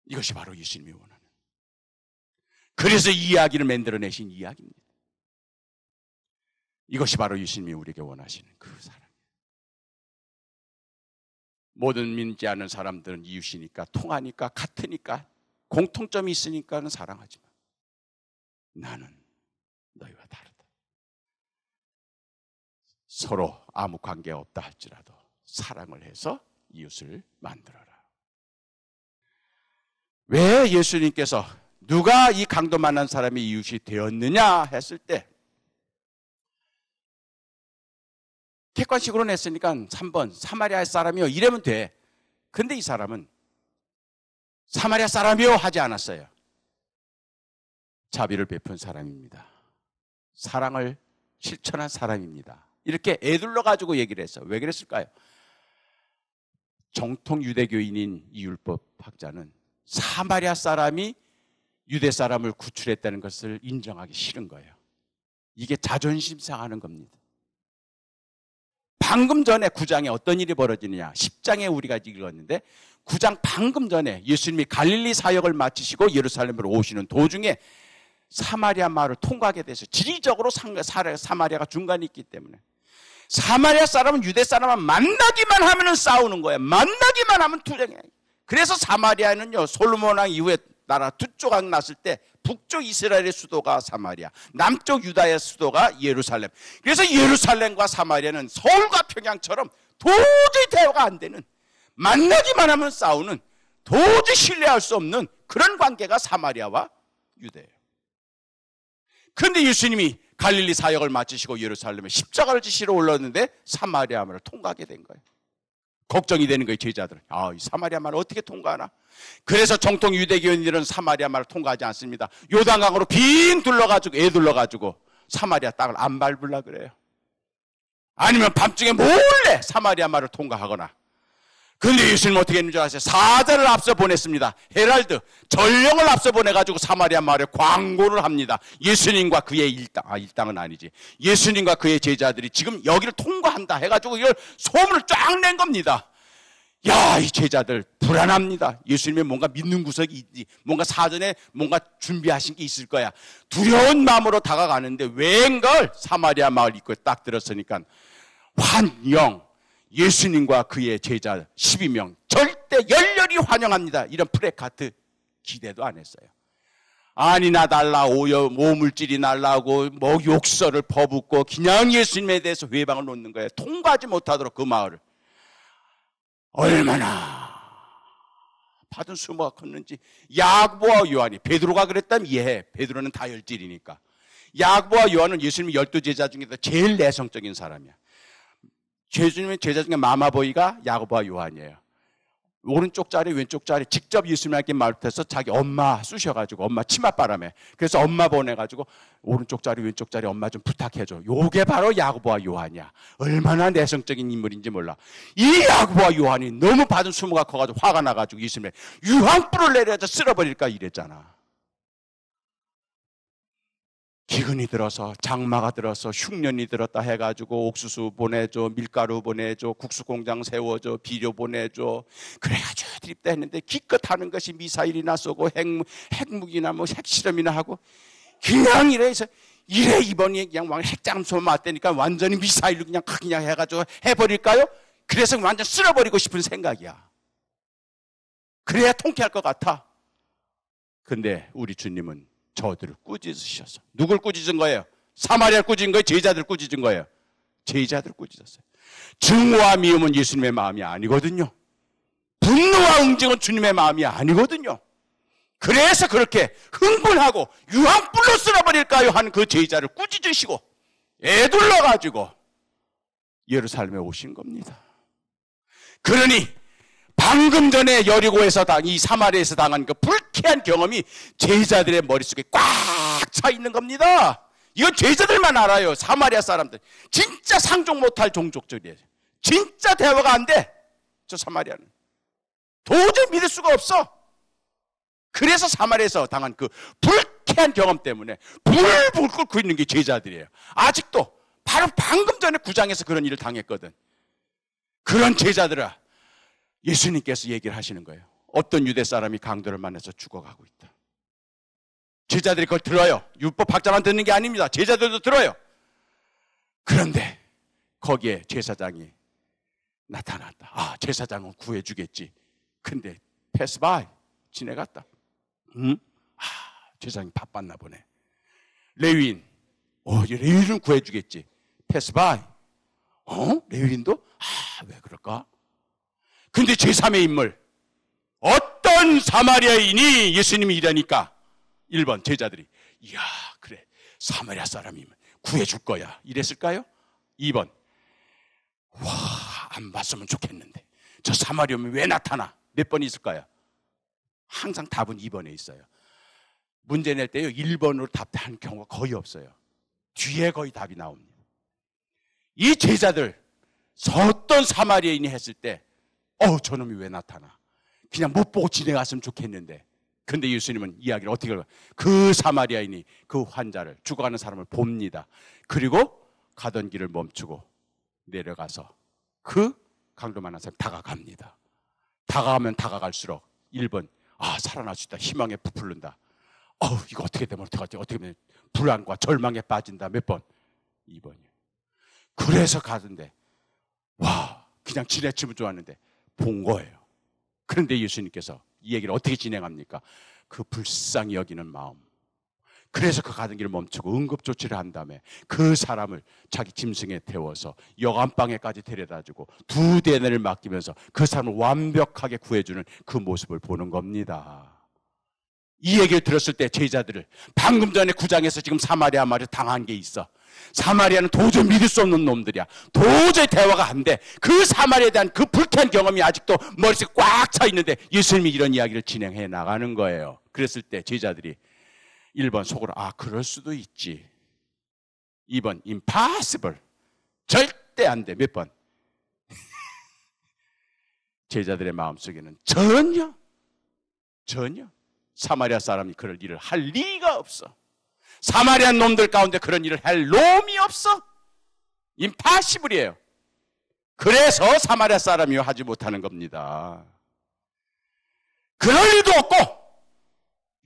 [SPEAKER 1] 이것이 바로 예수님이 원하는, 그래서 이 이야기를 만들어내신 이야기입니다. 이것이 바로 예수님이 우리에게 원하시는 그 사랑이에요. 모든 믿지 않는 사람들은 이웃이니까, 통하니까, 같으니까, 공통점이 있으니까 사랑하지만 나는 너희와 다르다. 서로 아무 관계 없다 할지라도 사랑을 해서 이웃을 만들어라. 왜 예수님께서 누가 이 강도 만난 사람이 이웃이 되었느냐 했을 때 객관식으로 냈으니까 3번 사마리아 사람이요 이러면 돼. 근데 이 사람은 사마리아 사람이요 하지 않았어요. 자비를 베푼 사람입니다. 사랑을 실천한 사람입니다. 이렇게 애둘러 가지고 얘기를 했어요. 왜 그랬을까요? 정통 유대교인인 이 율법학자는 사마리아 사람이 유대 사람을 구출했다는 것을 인정하기 싫은 거예요. 이게 자존심 상하는 겁니다. 방금 전에 9장에 어떤 일이 벌어지느냐, 10장에 우리가 읽었는데 9장 방금 전에 예수님이 갈릴리 사역을 마치시고 예루살렘으로 오시는 도중에 사마리아 마을을 통과하게 돼서 지리적으로 사마리아가 중간에 있기 때문에 사마리아 사람은 유대 사람과 만나기만 하면 싸우는 거예요. 만나기만 하면 투쟁해요. 그래서 사마리아는요, 솔로몬 왕 이후에 나라 두 조각 났을 때 북쪽 이스라엘의 수도가 사마리아, 남쪽 유다의 수도가 예루살렘. 그래서 예루살렘과 사마리아는 서울과 평양처럼 도저히 대화가 안 되는, 만나기만 하면 싸우는, 도저히 신뢰할 수 없는 그런 관계가 사마리아와 유대예요. 그런데 예수님이 갈릴리 사역을 마치시고 예루살렘에 십자가를 지시러 올랐는데 사마리아 마을을 통과하게 된 거예요. 걱정이 되는 거예요, 제자들은. 이 사마리아 마을을 어떻게 통과하나? 그래서 정통 유대교인들은 사마리아 마을을 통과하지 않습니다. 요단강으로 빙 둘러가지고, 둘러가지고 사마리아 땅을 안 밟으려고 그래요. 아니면 밤중에 몰래 사마리아 마을을 통과하거나. 근데 예수님은 어떻게 했는지 아세요? 사자를 앞서 보냈습니다. 헤랄드, 전령을 앞서 보내가지고 사마리아 마을에 광고를 합니다. 예수님과 그의 일당은 아니지. 예수님과 그의 제자들이 지금 여기를 통과한다 해가지고 이걸 소문을 쫙 낸 겁니다. 야, 이 제자들 불안합니다. 예수님이 뭔가 믿는 구석이 있지, 뭔가 사전에 뭔가 준비하신 게 있을 거야. 두려운 마음으로 다가가는데 웬걸 사마리아 마을 입구에 딱 들었으니까 환영, 예수님과 그의 제자 12명 절대 열렬히 환영합니다. 이런 프레카트 기대도 안 했어요. 아니나 달라 오물질이 날라오고 뭐 욕설을 퍼붓고 그냥 예수님에 대해서 회방을 놓는 거예요. 통과하지 못하도록 그 마을을. 얼마나 받은 수모가 컸는지. 야고보와 요한이, 베드로가 그랬다면 이해해. 베드로는 다혈질이니까. 야고보와 요한은 예수님의 12제자 중에서 제일 내성적인 사람이야. 예수님의 제자 중에 마마보이가 야고보와 요한이에요. 오른쪽 자리 왼쪽 자리 직접 예수님께 말해서 자기 엄마 쑤셔가지고 엄마 치맛바람에, 그래서 엄마 보내가지고 오른쪽 자리 왼쪽 자리 엄마 좀 부탁해줘. 요게 바로 야고보와 요한이야. 얼마나 내성적인 인물인지 몰라. 이 야고보와 요한이 너무 받은 수모가 커가지고 화가 나가지고 예수님의 유황불을 내려서 쓸어버릴까 이랬잖아. 기근이 들어서, 장마가 들어서, 흉년이 들었다 해가지고 옥수수 보내줘, 밀가루 보내줘, 국수공장 세워줘, 비료 보내줘. 그래가지고 드립다 했는데 기껏 하는 것이 미사일이나 쏘고 핵무기나 뭐 핵실험이나 하고 그냥 이래 이번이 그냥 핵잠수만 맞다니까 완전히 미사일로 그냥 해가지고 해버릴까요? 그래서 완전 쓸어버리고 싶은 생각이야. 그래야 통쾌할 것 같아. 근데 우리 주님은 저들을 꾸짖으셔서. 누굴 꾸짖은 거예요? 사마리아를 꾸짖은 거예요? 제자들을 꾸짖은 거예요? 제자들을 꾸짖었어요. 증오와 미움은 예수님의 마음이 아니거든요. 분노와 응징은 주님의 마음이 아니거든요. 그래서 그렇게 흥분하고 유황불로 쓸어버릴까요? 하는 그 제자를 꾸짖으시고 애둘러가지고 예루살렘에 오신 겁니다. 그러니 방금 전에 여리고에서 이 사마리아에서 당한 그 불쾌한 경험이 제자들의 머릿속에 꽉 차 있는 겁니다. 이건 제자들만 알아요. 사마리아 사람들. 진짜 상종 못할 종족들이에요. 진짜 대화가 안 돼. 저 사마리아는. 도저히 믿을 수가 없어. 그래서 사마리아에서 당한 그 불쾌한 경험 때문에 불불 끓고 있는 게 제자들이에요. 아직도 바로 방금 전에 9장에서 그런 일을 당했거든. 그런 제자들아, 예수님께서 얘기를 하시는 거예요. 어떤 유대 사람이 강도를 만나서 죽어가고 있다. 제자들이 그걸 들어요. 율법학자만 듣는 게 아닙니다. 제자들도 들어요. 그런데 거기에 제사장이 나타났다. 아, 제사장은 구해주겠지. 근데 패스 바이, 지나갔다. 제사장이 바빴나 보네. 레위인, 레위인은 구해주겠지. 패스 바이. 레위인도? 왜 그럴까? 근데 제3의 인물, 어떤 사마리아인이 예수님이 이러니까 1번 제자들이, 이야, 그래, 사마리아 사람이면 구해줄 거야, 이랬을까요? 2번, 안 봤으면 좋겠는데 저 사마리아인이 왜 나타나? 몇 번 있을까요? 항상 답은 2번에 있어요. 문제 낼 때요 1번으로 답하는 경우가 거의 없어요. 뒤에 거의 답이 나옵니다. 이 제자들 어떤 사마리아인이 했을 때 저놈이 왜 나타나? 그냥 못 보고 지나갔으면 좋겠는데. 근데 예수님은 이야기를 어떻게 할까요? 그 사마리아인이 그 환자를, 죽어가는 사람을 봅니다. 그리고 가던 길을 멈추고 내려가서 그 강도 만난 사람 다가갑니다. 다가가면 다가갈수록 1번, 살아날 수 있다. 희망에 부풀른다. 이거 어떻게 되면 어떡하지? 어떻게 되면 불안과 절망에 빠진다. 몇 번? 2번이요. 그래서 가던데 그냥 지나치면 좋았는데 본 거예요. 그런데 예수님께서 이 얘기를 어떻게 진행합니까? 그 불쌍히 여기는 마음. 그래서 그 가던 길을 멈추고 응급조치를 한 다음에 그 사람을 자기 짐승에 태워서 여관방에까지 데려다주고 2대를 맡기면서 그 사람을 완벽하게 구해주는 그 모습을 보는 겁니다. 이 얘기를 들었을 때 제자들을, 방금 전에 9장에서 지금 사마리아 말을 당한 게 있어. 사마리아는 도저히 믿을 수 없는 놈들이야. 도저히 대화가 안 돼. 그 사마리아에 대한 그 불쾌한 경험이 아직도 머릿속에 꽉 차 있는데 예수님이 이런 이야기를 진행해 나가는 거예요. 그랬을 때 제자들이 1번 속으로 그럴 수도 있지. 2번 impossible, 절대 안 돼. 몇 번? 제자들의 마음속에는 전혀 사마리아 사람이 그럴 일을 할 리가 없어. 사마리아 놈들 가운데 그런 일을 할 놈이 없어. 임파시블이에요. 그래서 사마리아 사람이 하지 못하는 겁니다. 그럴 일도 없고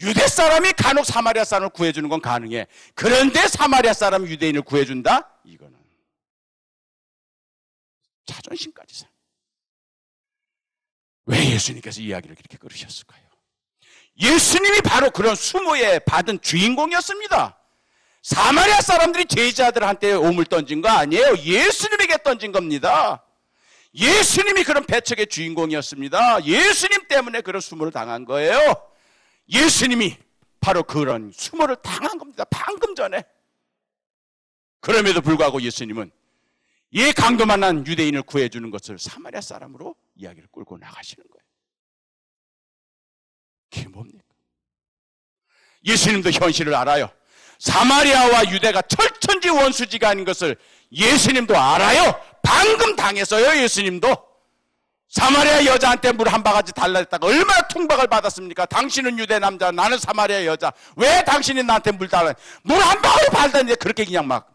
[SPEAKER 1] 유대 사람이 간혹 사마리아 사람을 구해주는 건 가능해. 그런데 사마리아 사람이 유대인을 구해준다? 이거는 자존심까지 상. 왜 예수님께서 이야기를 그렇게 끌으셨을까요? 예수님이 바로 그런 수모에 받은 주인공이었습니다. 사마리아 사람들이 제자들한테 오물 던진 거 아니에요. 예수님에게 던진 겁니다. 예수님이 그런 배척의 주인공이었습니다. 예수님 때문에 그런 수모를 당한 거예요. 예수님이 바로 그런 수모를 당한 겁니다. 방금 전에. 그럼에도 불구하고 예수님은 이 강도 만난 유대인을 구해주는 것을 사마리아 사람으로 이야기를 끌고 나가시는 거예요. 그게 뭡니까? 예수님도 현실을 알아요. 사마리아와 유대가 철천지 원수지가 아닌 것을 예수님도 알아요. 방금 당했어요. 예수님도. 사마리아 여자한테 물 한 바가지 달라 했다가 얼마나 통박을 받았습니까? 당신은 유대 남자, 나는 사마리아 여자. 왜 당신이 나한테 물 달라? 물 한 바가지 받았는데 그렇게 그냥 막.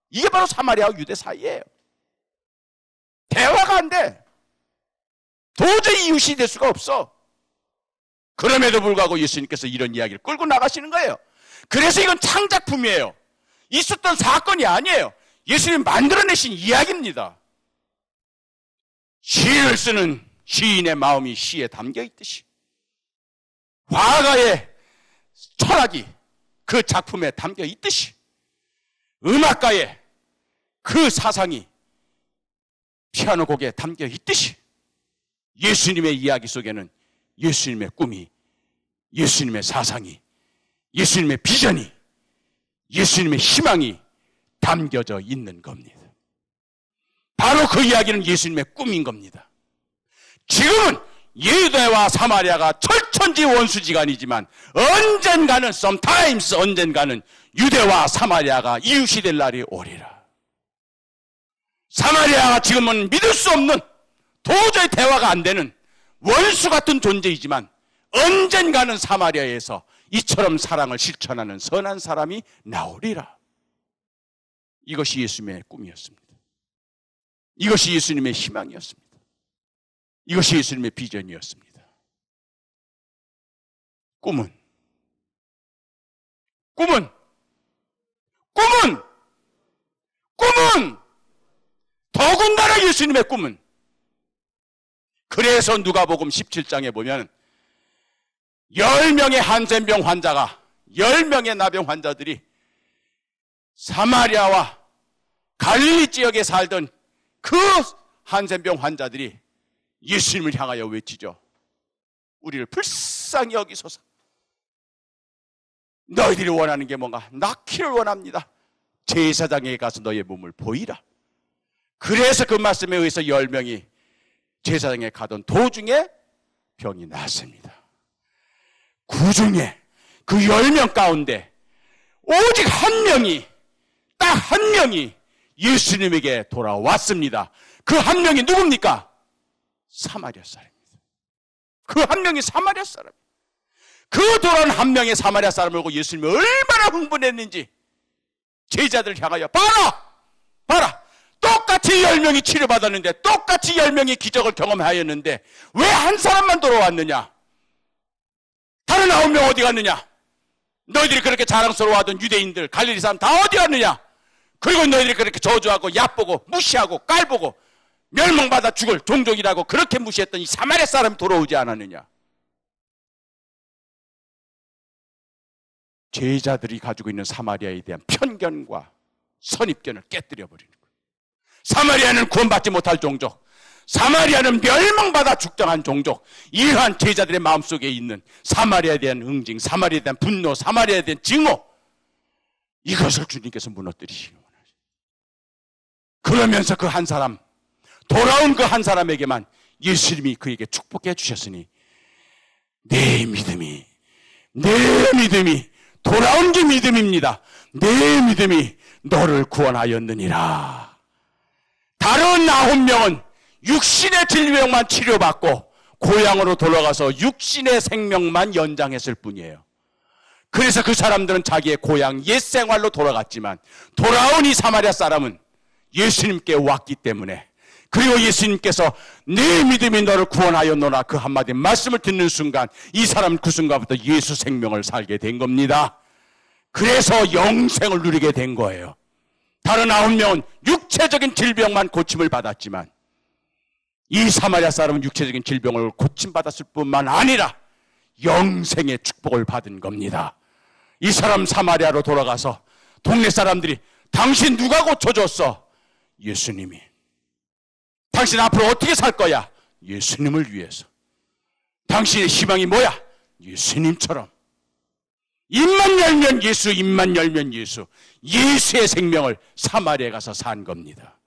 [SPEAKER 1] 이게 바로 사마리아와 유대 사이예요. 대화가 안 돼. 도저히 이웃이 될 수가 없어. 그럼에도 불구하고 예수님께서 이런 이야기를 끌고 나가시는 거예요. 그래서 이건 창작품이에요. 있었던 사건이 아니에요. 예수님 만들어내신 이야기입니다. 시를 쓰는 시인의 마음이 시에 담겨 있듯이 화가의 철학이 그 작품에 담겨 있듯이 음악가의 그 사상이 피아노 곡에 담겨 있듯이 예수님의 이야기 속에는 예수님의 꿈이, 예수님의 사상이, 예수님의 비전이, 예수님의 희망이 담겨져 있는 겁니다. 바로 그 이야기는 예수님의 꿈인 겁니다. 지금은 유대와 사마리아가 철천지 원수지간이지만 언젠가는 sometimes 언젠가는 유대와 사마리아가 이웃이 될 날이 오리라. 사마리아가 지금은 믿을 수 없는 도저히 대화가 안 되는 원수 같은 존재이지만 언젠가는 사마리아에서 이처럼 사랑을 실천하는 선한 사람이 나오리라. 이것이 예수님의 꿈이었습니다. 이것이 예수님의 희망이었습니다. 이것이 예수님의 비전이었습니다. 꿈은 더군다나 예수님의 꿈은, 그래서 누가복음 17장에 보면 10명의 한센병 환자가, 10명의 나병 환자들이 사마리아와 갈릴리 지역에 살던 그 한센병 환자들이 예수님을 향하여 외치죠. 우리를 불쌍히 여기소서. 너희들이 원하는 게 뭔가? 낫기를 원합니다. 제사장에게 가서 너의 몸을 보이라. 그래서 그 말씀에 의해서 10명이 제사장에 가던 도중에 병이 났습니다. 그 중에 그 10명 가운데 오직 한 명이, 딱 한 명이 예수님에게 돌아왔습니다. 그 한 명이 누굽니까? 사마리아 사람입니다. 그 한 명이 사마리아 사람. 그 돌아온 한 명의 사마리아 사람을 보고 예수님이 얼마나 흥분했는지 제자들을 향하여 봐라! 똑같이 10명이 치료받았는데, 똑같이 10명이 기적을 경험하였는데 왜 한 사람만 돌아왔느냐? 다른 9명 어디 갔느냐? 너희들이 그렇게 자랑스러워하던 유대인들, 갈릴리 사람 다 어디 갔느냐? 그리고 너희들이 그렇게 저주하고 얕보고 무시하고 깔보고 멸망받아 죽을 종족이라고 그렇게 무시했던 이 사마리아 사람이 돌아오지 않았느냐? 제자들이 가지고 있는 사마리아에 대한 편견과 선입견을 깨뜨려버리는 거예요. 사마리아는 구원받지 못할 종족, 사마리아는 멸망받아 죽정한 종족, 이러한 제자들의 마음속에 있는 사마리아에 대한 응징, 사마리아에 대한 분노, 사마리아에 대한 증오, 이것을 주님께서 무너뜨리시기 원하시죠. 그러면서 그 한 사람, 돌아온 그 한 사람에게만 예수님이 그에게 축복해 주셨으니 내 믿음이 돌아온 게 믿음입니다. 내 믿음이 너를 구원하였느니라. 다른 9명은 육신의 질병만 치료받고 고향으로 돌아가서 육신의 생명만 연장했을 뿐이에요. 그래서 그 사람들은 자기의 고향 옛 생활로 돌아갔지만 돌아온 이 사마리아 사람은 예수님께 왔기 때문에, 그리고 예수님께서 네 믿음이 너를 구원하였노라 그 한마디 말씀을 듣는 순간 이 사람은 그 순간부터 예수 생명을 살게 된 겁니다. 그래서 영생을 누리게 된 거예요. 다른 9명은 육체적인 질병만 고침을 받았지만 이 사마리아 사람은 육체적인 질병을 고침받았을 뿐만 아니라 영생의 축복을 받은 겁니다. 이 사람 사마리아로 돌아가서 동네 사람들이 당신 누가 고쳐줬어? 예수님이. 당신 앞으로 어떻게 살 거야? 예수님을 위해서. 당신의 희망이 뭐야? 예수님처럼. 입만 열면 예수, 입만 열면 예수. 예수의 생명을 사마리아에 가서 산 겁니다.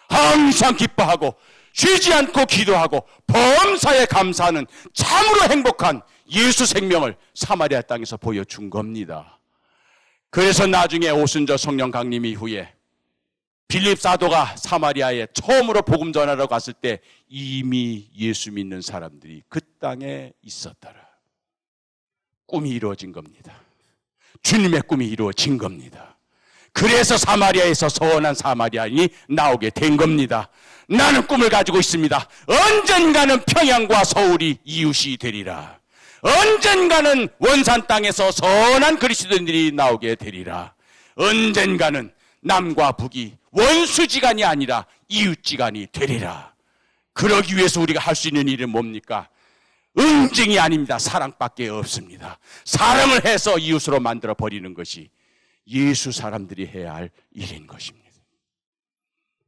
[SPEAKER 1] 항상 기뻐하고 쉬지 않고 기도하고 범사에 감사하는 참으로 행복한 예수 생명을 사마리아 땅에서 보여준 겁니다. 그래서 나중에 오순절 성령 강림 이후에 빌립 사도가 사마리아에 처음으로 복음 전하러 갔을 때 이미 예수 믿는 사람들이 그 땅에 있었더라. 꿈이 이루어진 겁니다. 주님의 꿈이 이루어진 겁니다. 그래서 사마리아에서 선한 사마리아인이 나오게 된 겁니다. 나는 꿈을 가지고 있습니다. 언젠가는 평양과 서울이 이웃이 되리라. 언젠가는 원산 땅에서 선한 그리스도인들이 나오게 되리라. 언젠가는 남과 북이 원수지간이 아니라 이웃지간이 되리라. 그러기 위해서 우리가 할 수 있는 일은 뭡니까? 응징이 아닙니다. 사랑밖에 없습니다. 사랑을 해서 이웃으로 만들어 버리는 것이 예수 사람들이 해야 할 일인 것입니다.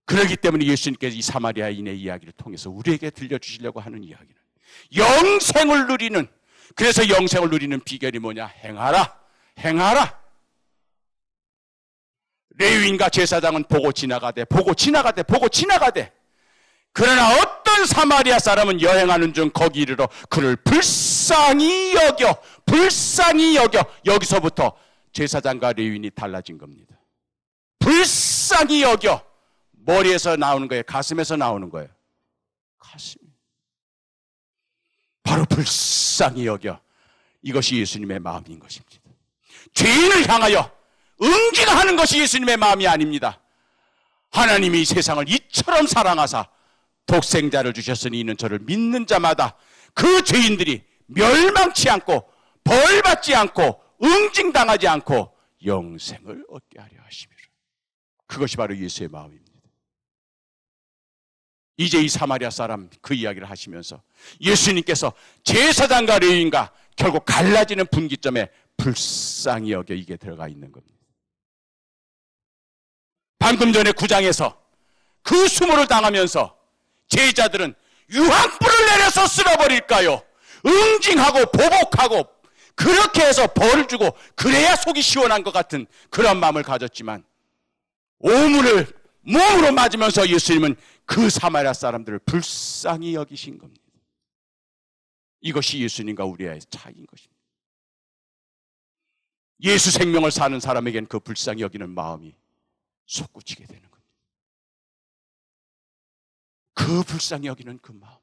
[SPEAKER 1] 그렇기 때문에 예수님께서 이 사마리아인의 이야기를 통해서 우리에게 들려주시려고 하는 이야기는 영생을 누리는, 그래서 영생을 누리는 비결이 뭐냐? 행하라. 레위인과 제사장은 보고 지나가되 그러나 어떤 사마리아 사람은 여행하는 중 거기 이르러 그를 불쌍히 여겨 여기서부터 제사장과 레위인이 달라진 겁니다. 불쌍히 여겨. 머리에서 나오는 거예요? 가슴에서 나오는 거예요? 가슴. 바로 불쌍히 여겨. 이것이 예수님의 마음인 것입니다. 죄인을 향하여 응징하는 것이 예수님의 마음이 아닙니다. 하나님이 세상을 이처럼 사랑하사 독생자를 주셨으니 이는 저를 믿는 자마다 그 죄인들이 멸망치 않고 벌받지 않고 응징당하지 않고 영생을 얻게 하려 하심이라. 그것이 바로 예수의 마음입니다. 이제 이 사마리아 사람 그 이야기를 하시면서 예수님께서 제사장과 레위인과 결국 갈라지는 분기점에 불쌍히 여겨 이게 들어가 있는 겁니다. 방금 전에 9장에서 그 수모를 당하면서 제자들은 유황불을 내려서 쓸어버릴까요? 응징하고 보복하고 그렇게 해서 벌을 주고 그래야 속이 시원한 것 같은 그런 마음을 가졌지만 오물을 몸으로 맞으면서 예수님은 그 사마리아 사람들을 불쌍히 여기신 겁니다. 이것이 예수님과 우리의 차이인 것입니다. 예수 생명을 사는 사람에겐 그 불쌍히 여기는 마음이 솟구치게 되는 겁니다. 그 불쌍히 여기는 그 마음.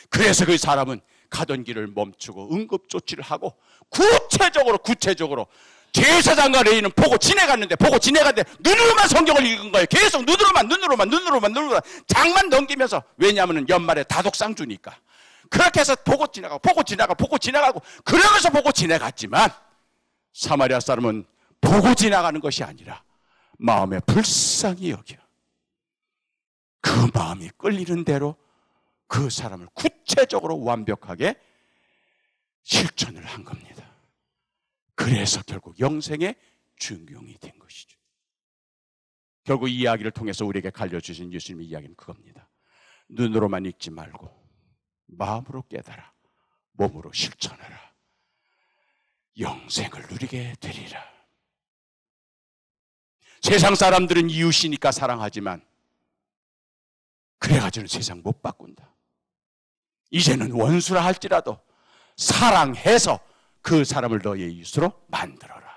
[SPEAKER 1] 그래서 그 사람은 가던 길을 멈추고 응급조치를 하고 구체적으로 제사장과 레위인은 보고 지내갔는데 눈으로만 성경을 읽은 거예요. 계속 눈으로만 장만 넘기면서. 왜냐하면 연말에 다독상 주니까. 그렇게 해서 보고 지나가고 그러면서 보고 지나갔지만 사마리아 사람은 보고 지나가는 것이 아니라 마음에 불쌍히 여겨 그 마음이 끌리는 대로 그 사람을 구체적으로 완벽하게 실천을 한 겁니다. 그래서 결국 영생의 주인공이 된 것이죠. 결국 이 이야기를 통해서 우리에게 알려주신 예수님의 이야기는 그겁니다. 눈으로만 읽지 말고 마음으로 깨달아 몸으로 실천하라. 영생을 누리게 되리라. 세상 사람들은 이웃이니까 사랑하지만 그래가지고는 세상 못 바꾼다. 이제는 원수라 할지라도 사랑해서 그 사람을 너의 이웃으로 만들어라.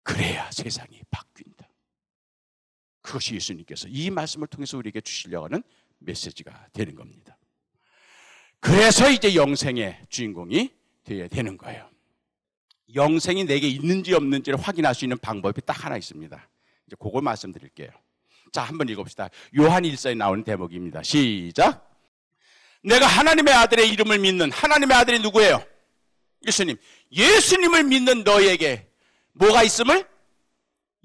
[SPEAKER 1] 그래야 세상이 바뀐다. 그것이 예수님께서 이 말씀을 통해서 우리에게 주시려고 하는 메시지가 되는 겁니다. 그래서 이제 영생의 주인공이 되어야 되는 거예요. 영생이 내게 있는지 없는지를 확인할 수 있는 방법이 딱 하나 있습니다. 이제 그걸 말씀드릴게요. 자, 한번 읽어봅시다. 요한 1서에 나오는 대목입니다. 시작. 내가 하나님의 아들의 이름을 믿는, 하나님의 아들이 누구예요? 예수님. 예수님을 믿는 너에게 뭐가 있음을?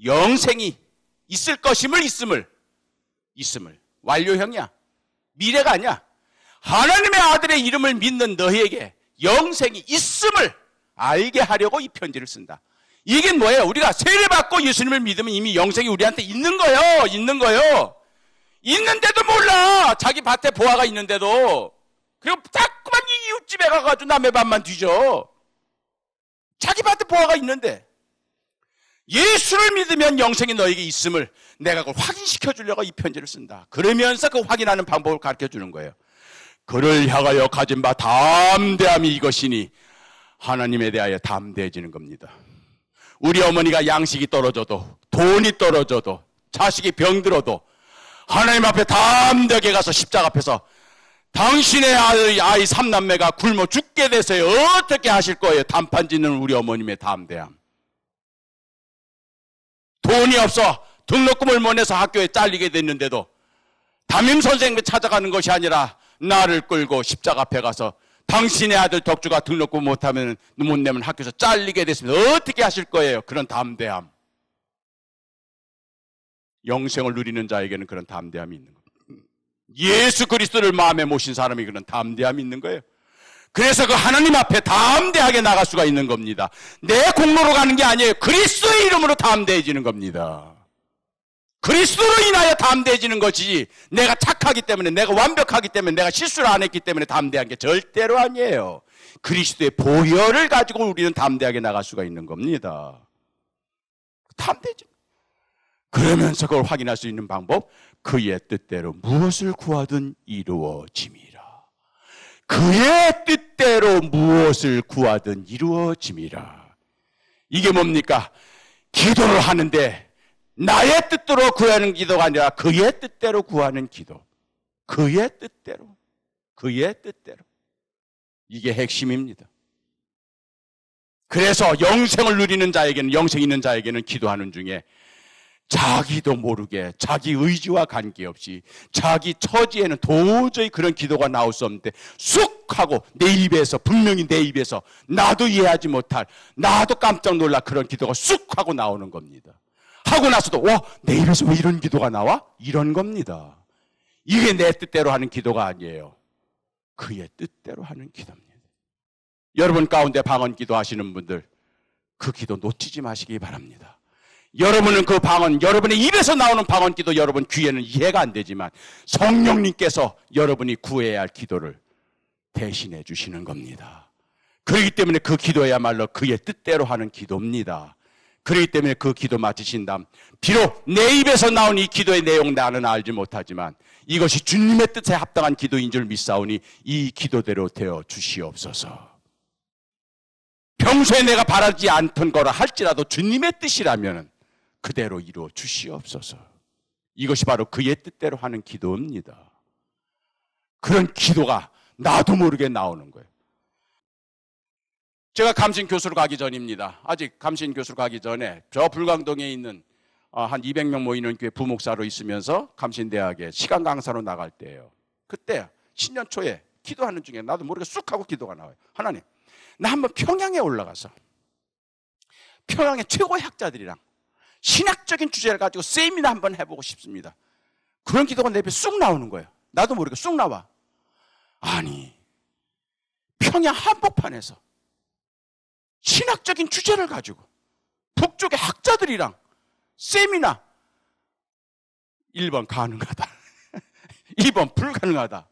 [SPEAKER 1] 영생이 있을 것임을 있음을. 완료형이야. 미래가 아니야. 하나님의 아들의 이름을 믿는 너에게 영생이 있음을 알게 하려고 이 편지를 쓴다. 이게 뭐예요? 우리가 세례 받고 예수님을 믿으면 이미 영생이 우리한테 있는 거예요. 있는데도 몰라. 자기 밭에 보화가 있는데도. 그리고 자꾸만 이웃집에 가가지고 남의 밭만 뒤져. 자기 밭에 보화가 있는데. 예수를 믿으면 영생이 너에게 있음을 내가 그걸 확인시켜 주려고 이 편지를 쓴다. 그러면서 그 확인하는 방법을 가르쳐 주는 거예요. 그를 향하여 가진 바 담대함이 이것이니 하나님에 대하여 담대해지는 겁니다. 우리 어머니가 양식이 떨어져도 돈이 떨어져도 자식이 병들어도 하나님 앞에 담대하게 가서 십자가 앞에서 당신의 아이 3남매가 굶어 죽게 되세요. 어떻게 하실 거예요? 단판 짓는 우리 어머님의 담대함. 돈이 없어 등록금을 못 내서 학교에 잘리게 됐는데도 담임선생님을 찾아가는 것이 아니라 나를 끌고 십자가 앞에 가서 당신의 아들 덕주가 등록금 못 내면 학교에서 잘리게 됐습니다. 어떻게 하실 거예요? 그런 담대함. 영생을 누리는 자에게는 그런 담대함이 있는 겁니다. 예수 그리스도를 마음에 모신 사람이 그런 담대함이 있는 거예요. 그래서 그 하나님 앞에 담대하게 나갈 수가 있는 겁니다. 내 공로로 가는 게 아니에요. 그리스도의 이름으로 담대해지는 겁니다. 그리스도로 인하여 담대해지는 것이지 내가 착하기 때문에, 내가 완벽하기 때문에, 내가 실수를 안 했기 때문에 담대한 게 절대로 아니에요. 그리스도의 보혈을 가지고 우리는 담대하게 나갈 수가 있는 겁니다. 담대해지. 그러면서 그걸 확인할 수 있는 방법, 그의 뜻대로 무엇을 구하든 이루어짐이라. 그의 뜻대로 무엇을 구하든 이루어짐이라. 이게 뭡니까? 기도를 하는데 나의 뜻대로 구하는 기도가 아니라 그의 뜻대로 구하는 기도. 그의 뜻대로. 그의 뜻대로. 이게 핵심입니다. 그래서 영생을 누리는 자에게는, 영생 있는 자에게는 기도하는 중에 자기도 모르게 자기 의지와 관계없이 자기 처지에는 도저히 그런 기도가 나올 수 없는데 쑥 하고 내 입에서, 분명히 내 입에서 나도 이해하지 못할, 나도 깜짝 놀랄 그런 기도가 쑥 하고 나오는 겁니다. 하고 나서도 내 입에서 왜 이런 기도가 나와? 이런 겁니다. 이게 내 뜻대로 하는 기도가 아니에요. 그의 뜻대로 하는 기도입니다. 여러분 가운데 방언 기도 하시는 분들, 그 기도 놓치지 마시기 바랍니다. 여러분은 그 방언, 여러분의 입에서 나오는 방언 기도 여러분 귀에는 이해가 안 되지만 성령님께서 여러분이 구해야 할 기도를 대신해 주시는 겁니다. 그렇기 때문에 그 기도야말로 그의 뜻대로 하는 기도입니다. 그렇기 때문에 그 기도 마치신 다음, 비록 내 입에서 나온 이 기도의 내용 나는 알지 못하지만 이것이 주님의 뜻에 합당한 기도인 줄 믿사오니 이 기도대로 되어 주시옵소서. 평소에 내가 바라지 않던 거라 할지라도 주님의 뜻이라면 그대로 이루어 주시옵소서. 이것이 바로 그의 뜻대로 하는 기도입니다. 그런 기도가 나도 모르게 나오는 거예요. 제가 감신 교수로 가기 전입니다. 아직 감신 교수로 가기 전에 저 불광동에 있는 한 200명 모이는 교회 부목사로 있으면서 감신대학에 시간 강사로 나갈 때예요. 그때 신년 초에 기도하는 중에 나도 모르게 쑥 하고 기도가 나와요. 하나님, 나 한번 평양에 올라가서 평양의 최고의 학자들이랑 신학적인 주제를 가지고 세미나 한번 해보고 싶습니다. 그런 기도가 내 입에 쑥 나오는 거예요. 나도 모르게 쑥 나와. 아니, 평양 한복판에서 신학적인 주제를 가지고 북쪽의 학자들이랑 세미나, 1번 가능하다, 2번 불가능하다.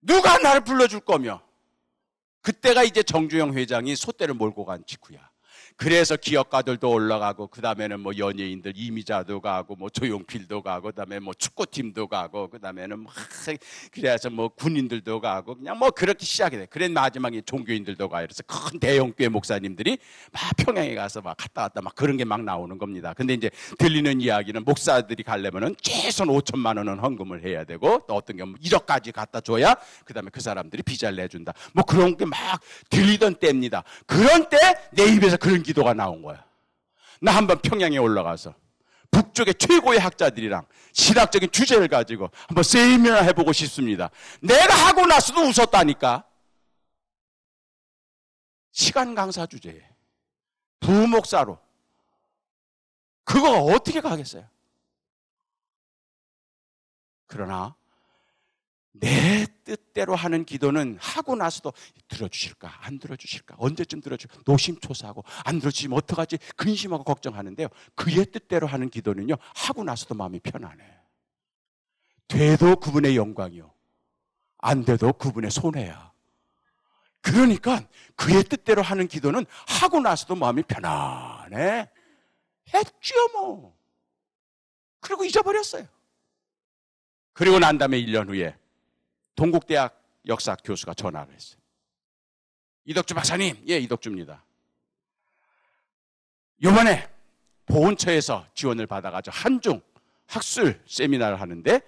[SPEAKER 1] 누가 나를 불러줄 거며. 그때가 이제 정주영 회장이 소떼를 몰고 간 직후야. 그래서 기업가들도 올라가고, 그 다음에는 뭐 연예인들, 이미자도 가고, 뭐 조용필도 가고, 그 다음에 뭐 축구팀도 가고, 그 다음에는 막, 그래서 뭐 군인들도 가고, 그냥 뭐 그렇게 시작이 돼. 그래 마지막에 종교인들도 가요. 그래서 큰 대형교회 목사님들이 막 평양에 가서 막 갔다 왔다 막 그런 게 막 나오는 겁니다. 근데 이제 들리는 이야기는 목사들이 가려면은 최소한 5천만 원은 헌금을 해야 되고, 또 어떤 경우는 1억까지 갖다 줘야 그 다음에 그 사람들이 비자를 내준다. 뭐 그런 게 막 들리던 때입니다. 그런 때 내 입에서 그런 기도가 나온 거야. 나 한번 평양에 올라가서 북쪽의 최고의 학자들이랑 신학적인 주제를 가지고 한번 세미나 해보고 싶습니다. 내가 하고 나서도 웃었다니까. 시간 강사 주제에 부목사로 그거가 어떻게 가겠어요? 그러나 내 뜻대로 하는 기도는 하고 나서도 들어주실까 안 들어주실까, 언제쯤 들어줄까 노심초사하고, 안 들어주시면 어떡하지 근심하고 걱정하는데요, 그의 뜻대로 하는 기도는요 하고 나서도 마음이 편안해. 돼도 그분의 영광이요, 안 돼도 그분의 손해야. 그러니까 그의 뜻대로 하는 기도는 하고 나서도 마음이 편안해. 했지요 뭐. 그리고 잊어버렸어요. 그리고 난 다음에 1년 후에 동국대학 역사 교수가 전화를 했어요. 이덕주 박사님. 예, 이덕주입니다. 이번에 보훈처에서 지원을 받아가지고 한중 학술 세미나를 하는데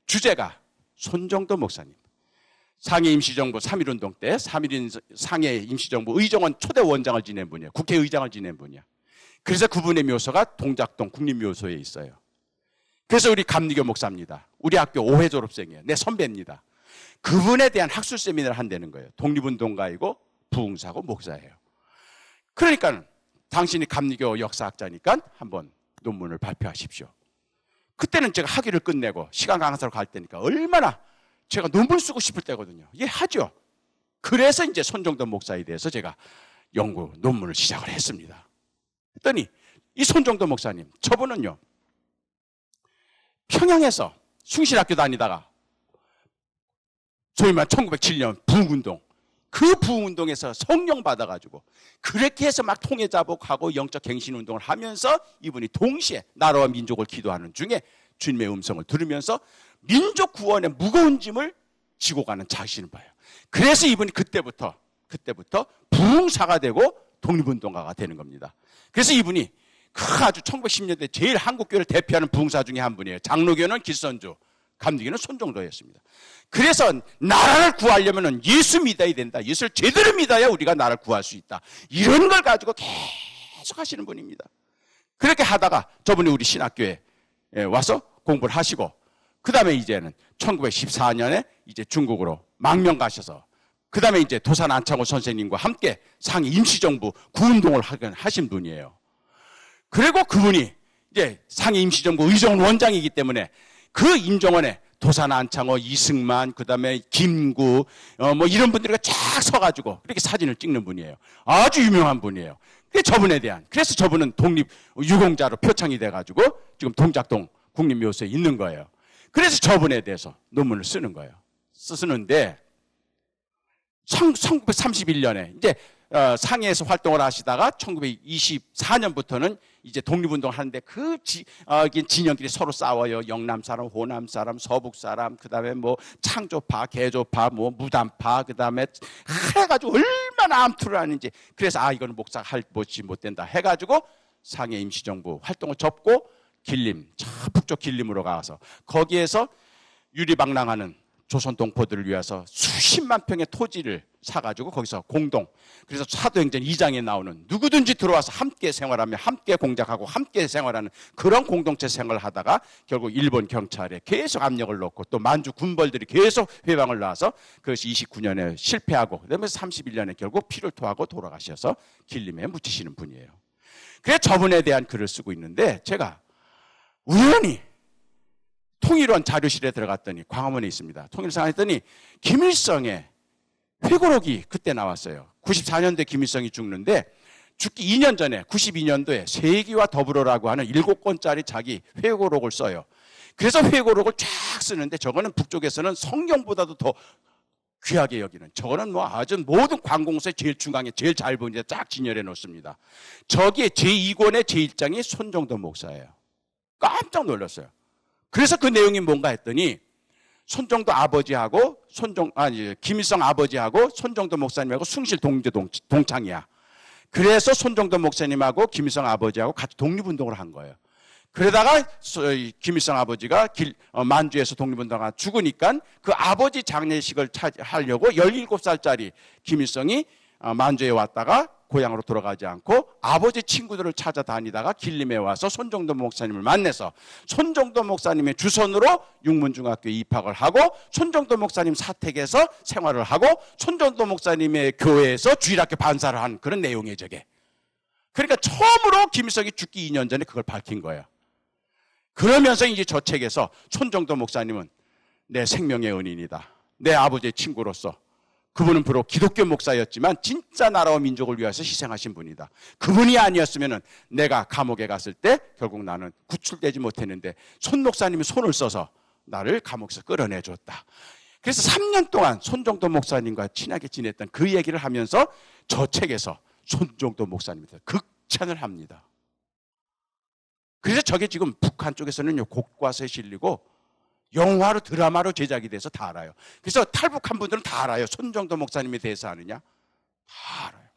[SPEAKER 1] 주제가 손정도 목사님. 상해 임시정부 3.1운동 때 3.1 상해 임시정부 의정원 초대 원장을 지낸 분이에요. 국회의장을 지낸 분이야. 그래서 그분의 묘소가 동작동 국립묘소에 있어요. 그래서 우리 감리교 목사입니다. 우리 학교 5회 졸업생이에요. 내 선배입니다. 그분에 대한 학술 세미나를 한다는 거예요. 독립운동가이고 부흥사고 목사예요. 그러니까 당신이 감리교 역사학자니까 한번 논문을 발표하십시오. 그때는 제가 학위를 끝내고 시간 강사로 갈 때니까 얼마나 제가 논문 쓰고 싶을 때거든요. 예, 하죠. 그래서 이제 손정도 목사에 대해서 제가 연구 논문을 시작을 했습니다. 했더니 이 손정도 목사님, 저분은요 평양에서 숭실학교 다니다가 소위 말해 1907년 부흥운동 그 부흥운동에서 성령 받아가지고 그렇게 해서 막 통해자복하고 영적 갱신운동을 하면서 이분이 동시에 나라와 민족을 기도하는 중에 주님의 음성을 들으면서 민족 구원의 무거운 짐을 지고 가는 자신을 봐요. 그래서 이분이 그때부터 부흥사가 되고 독립운동가가 되는 겁니다. 그래서 이분이 그 아주 1910년대 제일 한국교회를 대표하는 부흥사 중에 한 분이에요. 장로교는 길선주, 감리교는 손정도였습니다. 그래서 나라를 구하려면 예수 믿어야 된다. 예수를 제대로 믿어야 우리가 나라를 구할 수 있다. 이런 걸 가지고 계속 하시는 분입니다. 그렇게 하다가 저분이 우리 신학교에 와서 공부를 하시고 그 다음에 이제는 1914년에 이제 중국으로 망명 가셔서 그 다음에 이제 도산 안창호 선생님과 함께 상해 임시정부 구운동을 하신 분이에요. 그리고 그분이 이제 상해 임시정부 의정원 원장이기 때문에 그 임정원에 도산 안창호, 이승만, 그 다음에 김구, 뭐 이런 분들이 쫙 서가지고 그렇게 사진을 찍는 분이에요. 아주 유명한 분이에요. 그래서 저분은 독립 유공자로 표창이 돼가지고 지금 동작동 국립묘소에 있는 거예요. 그래서 저분에 대해서 논문을 쓰는 거예요. 쓰는데 1931년에 이제 상해에서 활동을 하시다가 1924년부터는 이제 독립운동을 하는데 그 진영끼리 서로 싸워요. 영남 사람, 호남 사람, 서북 사람, 그 다음에 뭐 창조파, 개조파, 뭐 무단파, 그 다음에 해가지고 얼마나 암투를 하는지. 그래서 이거는 목사 할 못이 못 된다 해가지고 상해 임시정부 활동을 접고 길림, 저 북쪽 길림으로 가서 거기에서 유리방랑하는 조선 동포들을 위해서 수십만 평의 토지를 사가지고 거기서 공동, 그래서 사도행전 2장에 나오는 누구든지 들어와서 함께 생활하며 함께 공작하고 함께 생활하는 그런 공동체 생활을 하다가 결국 일본 경찰에 계속 압력을 넣고 또 만주 군벌들이 계속 회방을 나와서 그것이 29년에 실패하고 그다음에 31년에 결국 피를 토하고 돌아가셔서 길림에 묻히시는 분이에요. 그래서 저분에 대한 글을 쓰고 있는데 제가 우연히 통일원 자료실에 들어갔더니 광화문에 있습니다. 통일상 했더니 김일성의 회고록이 그때 나왔어요. 94년도에 김일성이 죽는데 죽기 2년 전에 92년도에 세기와 더불어라고 하는 7권짜리 자기 회고록을 써요. 그래서 회고록을 쫙 쓰는데 저거는 북쪽에서는 성경보다도 더 귀하게 여기는, 저거는 뭐 아주 모든 관공서의 제일 중앙에 제일 잘 보이는데 쫙 진열해 놓습니다. 저기에 제2권의 제1장이 손정도 목사예요. 깜짝 놀랐어요. 그래서 그 내용이 뭔가 했더니 손정도 아버지하고 김일성 아버지하고 손정도 목사님하고 숭실 동창이야. 그래서 손정도 목사님하고 김일성 아버지하고 같이 독립운동을 한 거예요. 그러다가 김일성 아버지가 만주에서 독립운동하다 죽으니까 그 아버지 장례식을 하려고 17살짜리 김일성이 만주에 왔다가 고향으로 돌아가지 않고 아버지 친구들을 찾아다니다가 길림에 와서 손정도 목사님을 만나서 손정도 목사님의 주선으로 육문중학교에 입학을 하고 손정도 목사님 사택에서 생활을 하고 손정도 목사님의 교회에서 주일학교 반사를 한 그런 내용이에요, 저게. 그러니까 처음으로 김일성이 죽기 2년 전에 그걸 밝힌 거예요. 그러면서 이제 저 책에서 손정도 목사님은 내 생명의 은인이다. 내 아버지의 친구로서 그분은 비록 기독교 목사였지만 진짜 나라와 민족을 위해서 희생하신 분이다. 그분이 아니었으면 내가 감옥에 갔을 때 결국 나는 구출되지 못했는데 손 목사님이 손을 써서 나를 감옥에서 끌어내줬다. 그래서 3년 동안 손정도 목사님과 친하게 지냈던 그 얘기를 하면서 저 책에서 손정도 목사님에 대해서 극찬을 합니다. 그래서 저게 지금 북한 쪽에서는 곳곳에 실리고 영화로 드라마로 제작이 돼서 다 알아요. 그래서 탈북한 분들은 다 알아요. 손정도 목사님에 대해서 아느냐? 다 알아요.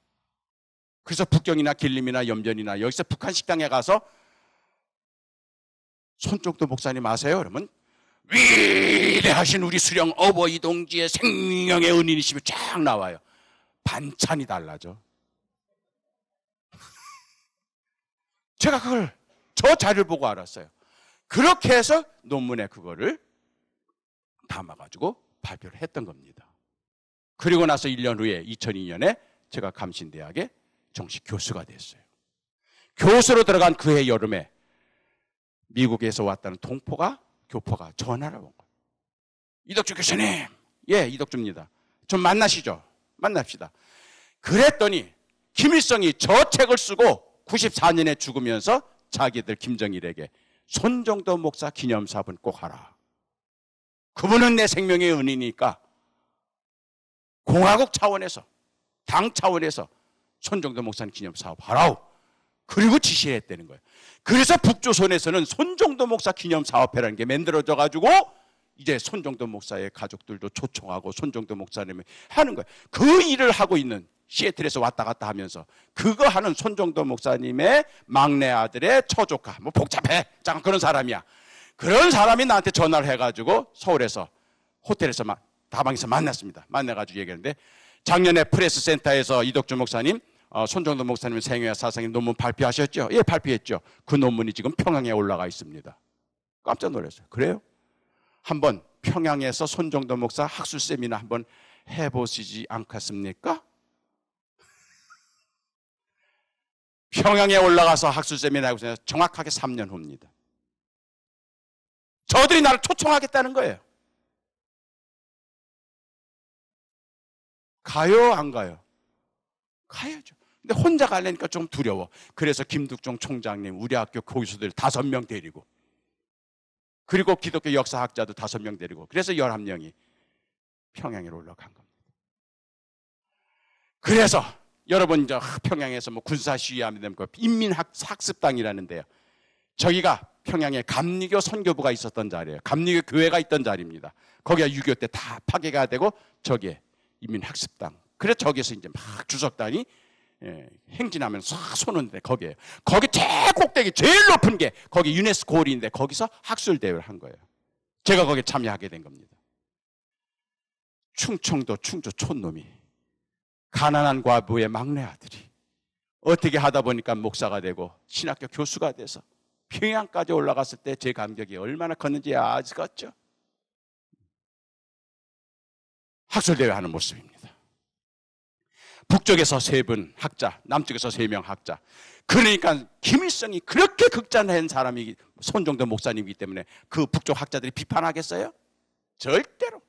[SPEAKER 1] 그래서 북경이나 길림이나 염전이나 여기서 북한 식당에 가서 손정도 목사님 아세요? 그러면 위대하신 우리 수령 어버이 동지의 생명의 은인이시면 쫙 나와요. 반찬이 달라져. 제가 그걸 저 자료를 보고 알았어요. 그렇게 해서 논문에 그거를 담아가지고 발표를 했던 겁니다. 그리고 나서 1년 후에 2002년에 제가 감신대학에 정식 교수가 됐어요. 교수로 들어간 그해 여름에 미국에서 왔다는 교포가 전화를 온 거예요. 이덕주 교수님, 예, 이덕주입니다. 좀 만나시죠. 만납시다. 그랬더니 김일성이 저 책을 쓰고 94년에 죽으면서 자기들 김정일에게 손정도 목사 기념사업은 꼭 하라. 그분은 내 생명의 은이니까 공화국 차원에서, 당 차원에서 손정도 목사님 기념 사업 하라고 그리고 지시를 했다는 거예요. 그래서 북조선에서는 손정도 목사 기념 사업회라는 게 만들어져 가지고 이제 손정도 목사의 가족들도 초청하고 손정도 목사님이 하는 거예요. 그 일을 하고 있는 시애틀에서 왔다 갔다 하면서 그거 하는 손정도 목사님의 막내 아들의 처조카, 뭐 복잡해, 잠깐 그런 사람이야. 그런 사람이 나한테 전화를 해가지고 서울에서 호텔에서 다방에서 만났습니다. 만나가지고 얘기하는데 작년에 프레스센터에서 이덕주 목사님, 손정도 목사님 생애와 사상의 논문 발표하셨죠? 예, 발표했죠. 그 논문이 지금 평양에 올라가 있습니다. 깜짝 놀랐어요. 그래요? 한번 평양에서 손정도 목사 학술 세미나 한번 해보시지 않겠습니까? 평양에 올라가서 학술 세미나 하고 정확하게 3년 후입니다. 저들이 나를 초청하겠다는 거예요. 가요, 안 가요? 가야죠. 근데 혼자 가려니까 좀 두려워. 그래서 김득종 총장님, 우리 학교 교수들 5명 데리고, 그리고 기독교 역사학자도 5명 데리고, 그래서 11명이 평양에 올라간 겁니다. 그래서 여러분 저 평양에서 뭐 군사 시위하면 됩니까? 인민학습당이라는 데요. 저기가 평양에 감리교 선교부가 있었던 자리예요. 감리교 교회가 있던 자리입니다. 거기가 6.25 때 다 파괴가 되고 저기에 인민학습당. 그래서 저기서 이제 막 주석단이 행진하면서 쏘는데 거기에요. 거기 제일 꼭대기 제일 높은 게 거기 유네스코 홀인데 거기서 학술 대회를 한 거예요. 제가 거기에 참여하게 된 겁니다. 충청도 충주 촌놈이 가난한 과부의 막내 아들이 어떻게 하다 보니까 목사가 되고 신학교 교수가 돼서 평양까지 올라갔을 때 제 감격이 얼마나 컸는지 아시겠죠? 학술대회 하는 모습입니다. 북쪽에서 3분 학자, 남쪽에서 3명 학자. 그러니까 김일성이 그렇게 극찬한 사람이 손정도 목사님이기 때문에 그 북쪽 학자들이 비판하겠어요? 절대로.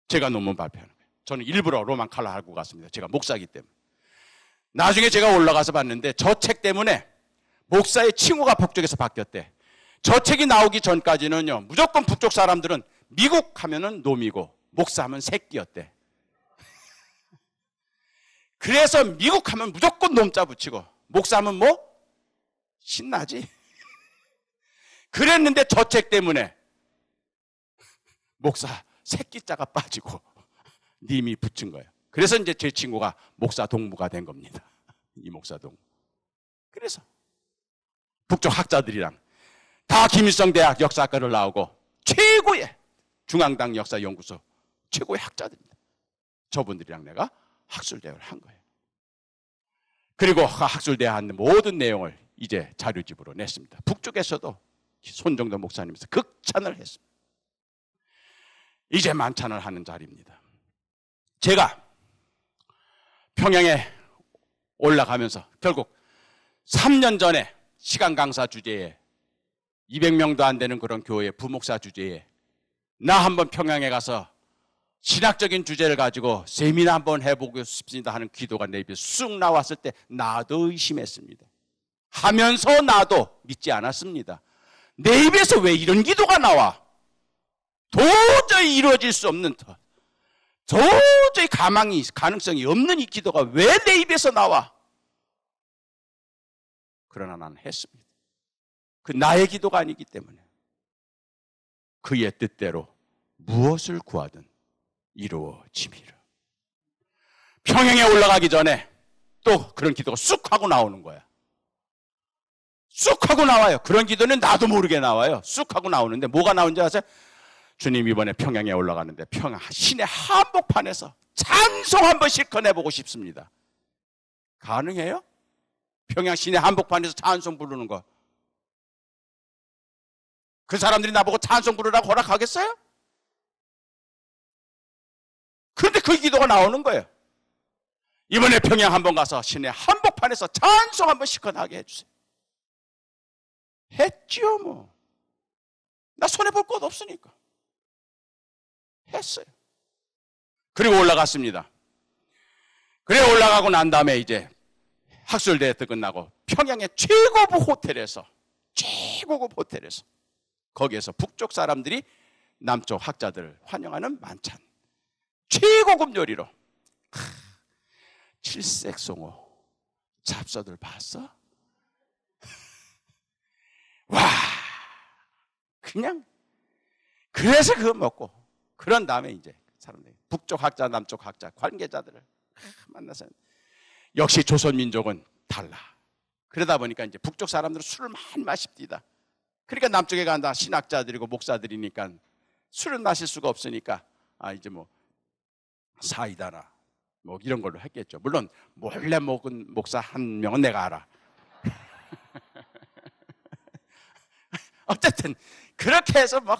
[SPEAKER 1] 제가 논문 발표하는 거예요. 저는 일부러 로만 칼라 하고 갔습니다. 제가 목사이기 때문에. 나중에 제가 올라가서 봤는데 저 책 때문에 목사의 칭호가 북쪽에서 바뀌었대. 저 책이 나오기 전까지는요, 무조건 북쪽 사람들은 미국 하면은 놈이고 목사하면 새끼였대. 그래서 미국 하면 무조건 놈자 붙이고 목사하면 뭐? 신나지. 그랬는데 저 책 때문에 목사 새끼자가 빠지고 님이 붙인 거예요. 그래서 이제 제 친구가 목사 동무가 된 겁니다. 이 목사 동무. 그래서 북쪽 학자들이랑 다 김일성 대학 역사학과를 나오고 최고의 중앙당 역사연구소 최고의 학자들입니다. 저분들이랑 내가 학술대회를 한 거예요. 그리고 학술대회 한 모든 내용을 이제 자료집으로 냈습니다. 북쪽에서도 손정도 목사님께서 극찬을 했습니다. 이제 만찬을 하는 자리입니다. 제가 평양에 올라가면서 결국 3년 전에 시간 강사 주제에 200명도 안 되는 그런 교회 부목사 주제에 나 한번 평양에 가서 신학적인 주제를 가지고 세미나 한번 해보고 싶습니다 하는 기도가 내 입에 쑥 나왔을 때 나도 의심했습니다. 하면서 나도 믿지 않았습니다. 내 입에서 왜 이런 기도가 나와? 도저히 이루어질 수 없는 도저히 가능성이 없는 이 기도가 왜 내 입에서 나와? 그러나 나는 했습니다. 그 나의 기도가 아니기 때문에 그의 뜻대로 무엇을 구하든 이루어짐이라. 평양에 올라가기 전에 또 그런 기도가 쑥 하고 나오는 거야. 쑥 하고 나와요. 그런 기도는 나도 모르게 나와요. 쑥 하고 나오는데 뭐가 나오는지 아세요? 주님 이번에 평양에 올라가는데 평양 시내 한복판에서 찬송 한번 실컷 해보고 싶습니다. 가능해요? 평양 시내 한복판에서 찬송 부르는 거. 그 사람들이 나보고 찬송 부르라고 허락하겠어요? 그런데 그 기도가 나오는 거예요. 이번에 평양 한번 가서 시내 한복판에서 찬송 한번 시원하게 해주세요. 했지요 뭐. 나 손해볼 것 없으니까. 했어요. 그리고 올라갔습니다. 그래 올라가고 난 다음에 이제 학술대회 끝나고 평양의 최고급 호텔에서 거기에서 북쪽 사람들이 남쪽 학자들을 환영하는 만찬. 최고급 요리로. 칠색송어 잡숴들 봤어? 와, 그냥 그래서 그거 먹고 그런 다음에 이제 사람들이 북쪽 학자, 남쪽 학자, 관계자들을 만나서 역시 조선민족은 달라. 그러다 보니까 이제 북쪽 사람들은 술을 많이 마십니다. 그러니까 남쪽에 간다 신학자들이고 목사들이니까 술을 마실 수가 없으니까 이제 뭐 사이다나 뭐 이런 걸로 했겠죠. 물론 몰래 먹은 목사 한 명은 내가 알아. 어쨌든 그렇게 해서 막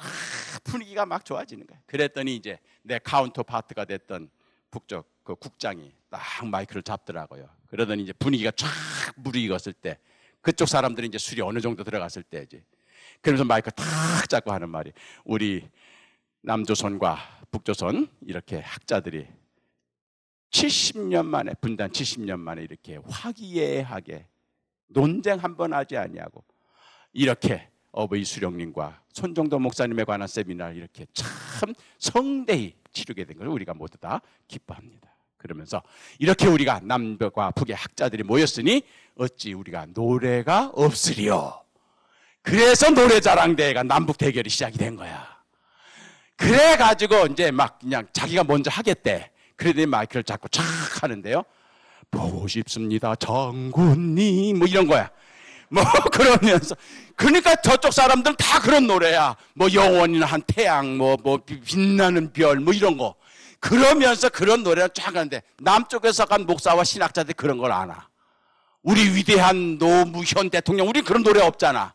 [SPEAKER 1] 분위기가 막 좋아지는 거야. 그랬더니 이제 내 카운터 파트가 됐던 북쪽 그 국장이 딱 마이크를 잡더라고요. 그러더니 이제 분위기가 쫙 무르익었을 때, 그쪽 사람들이 이제 술이 어느 정도 들어갔을 때지. 그러면서 마이크 탁 잡고 하는 말이, 우리 남조선과 북조선 이렇게 학자들이 70년 만에, 분단 70년 만에 이렇게 화기애애하게 논쟁 한번 하지 아니하고 이렇게 어버이 수령님과 손정도 목사님에 관한 세미나를 이렇게 참 성대히 치르게 된 것을 우리가 모두 다 기뻐합니다. 그러면서 이렇게 우리가 남과 북의 학자들이 모였으니 어찌 우리가 노래가 없으리요. 그래서 노래자랑대회가 남북 대결이 시작이 된 거야. 그래가지고 이제 막 그냥 자기가 먼저 하겠대. 그러더니 마이크를 잡고 쫙 하는데요. 보고 싶습니다 장군님 뭐 이런 거야. 뭐 그러면서, 그러니까 저쪽 사람들은 다 그런 노래야. 뭐 영원한 태양, 뭐 빛나는 별, 뭐 이런 거. 그러면서 그런 노래를 쫙 하는데 남쪽에서 간 목사와 신학자들이 그런 걸 아나. 우리 위대한 노무현 대통령, 우리 그런 노래 없잖아.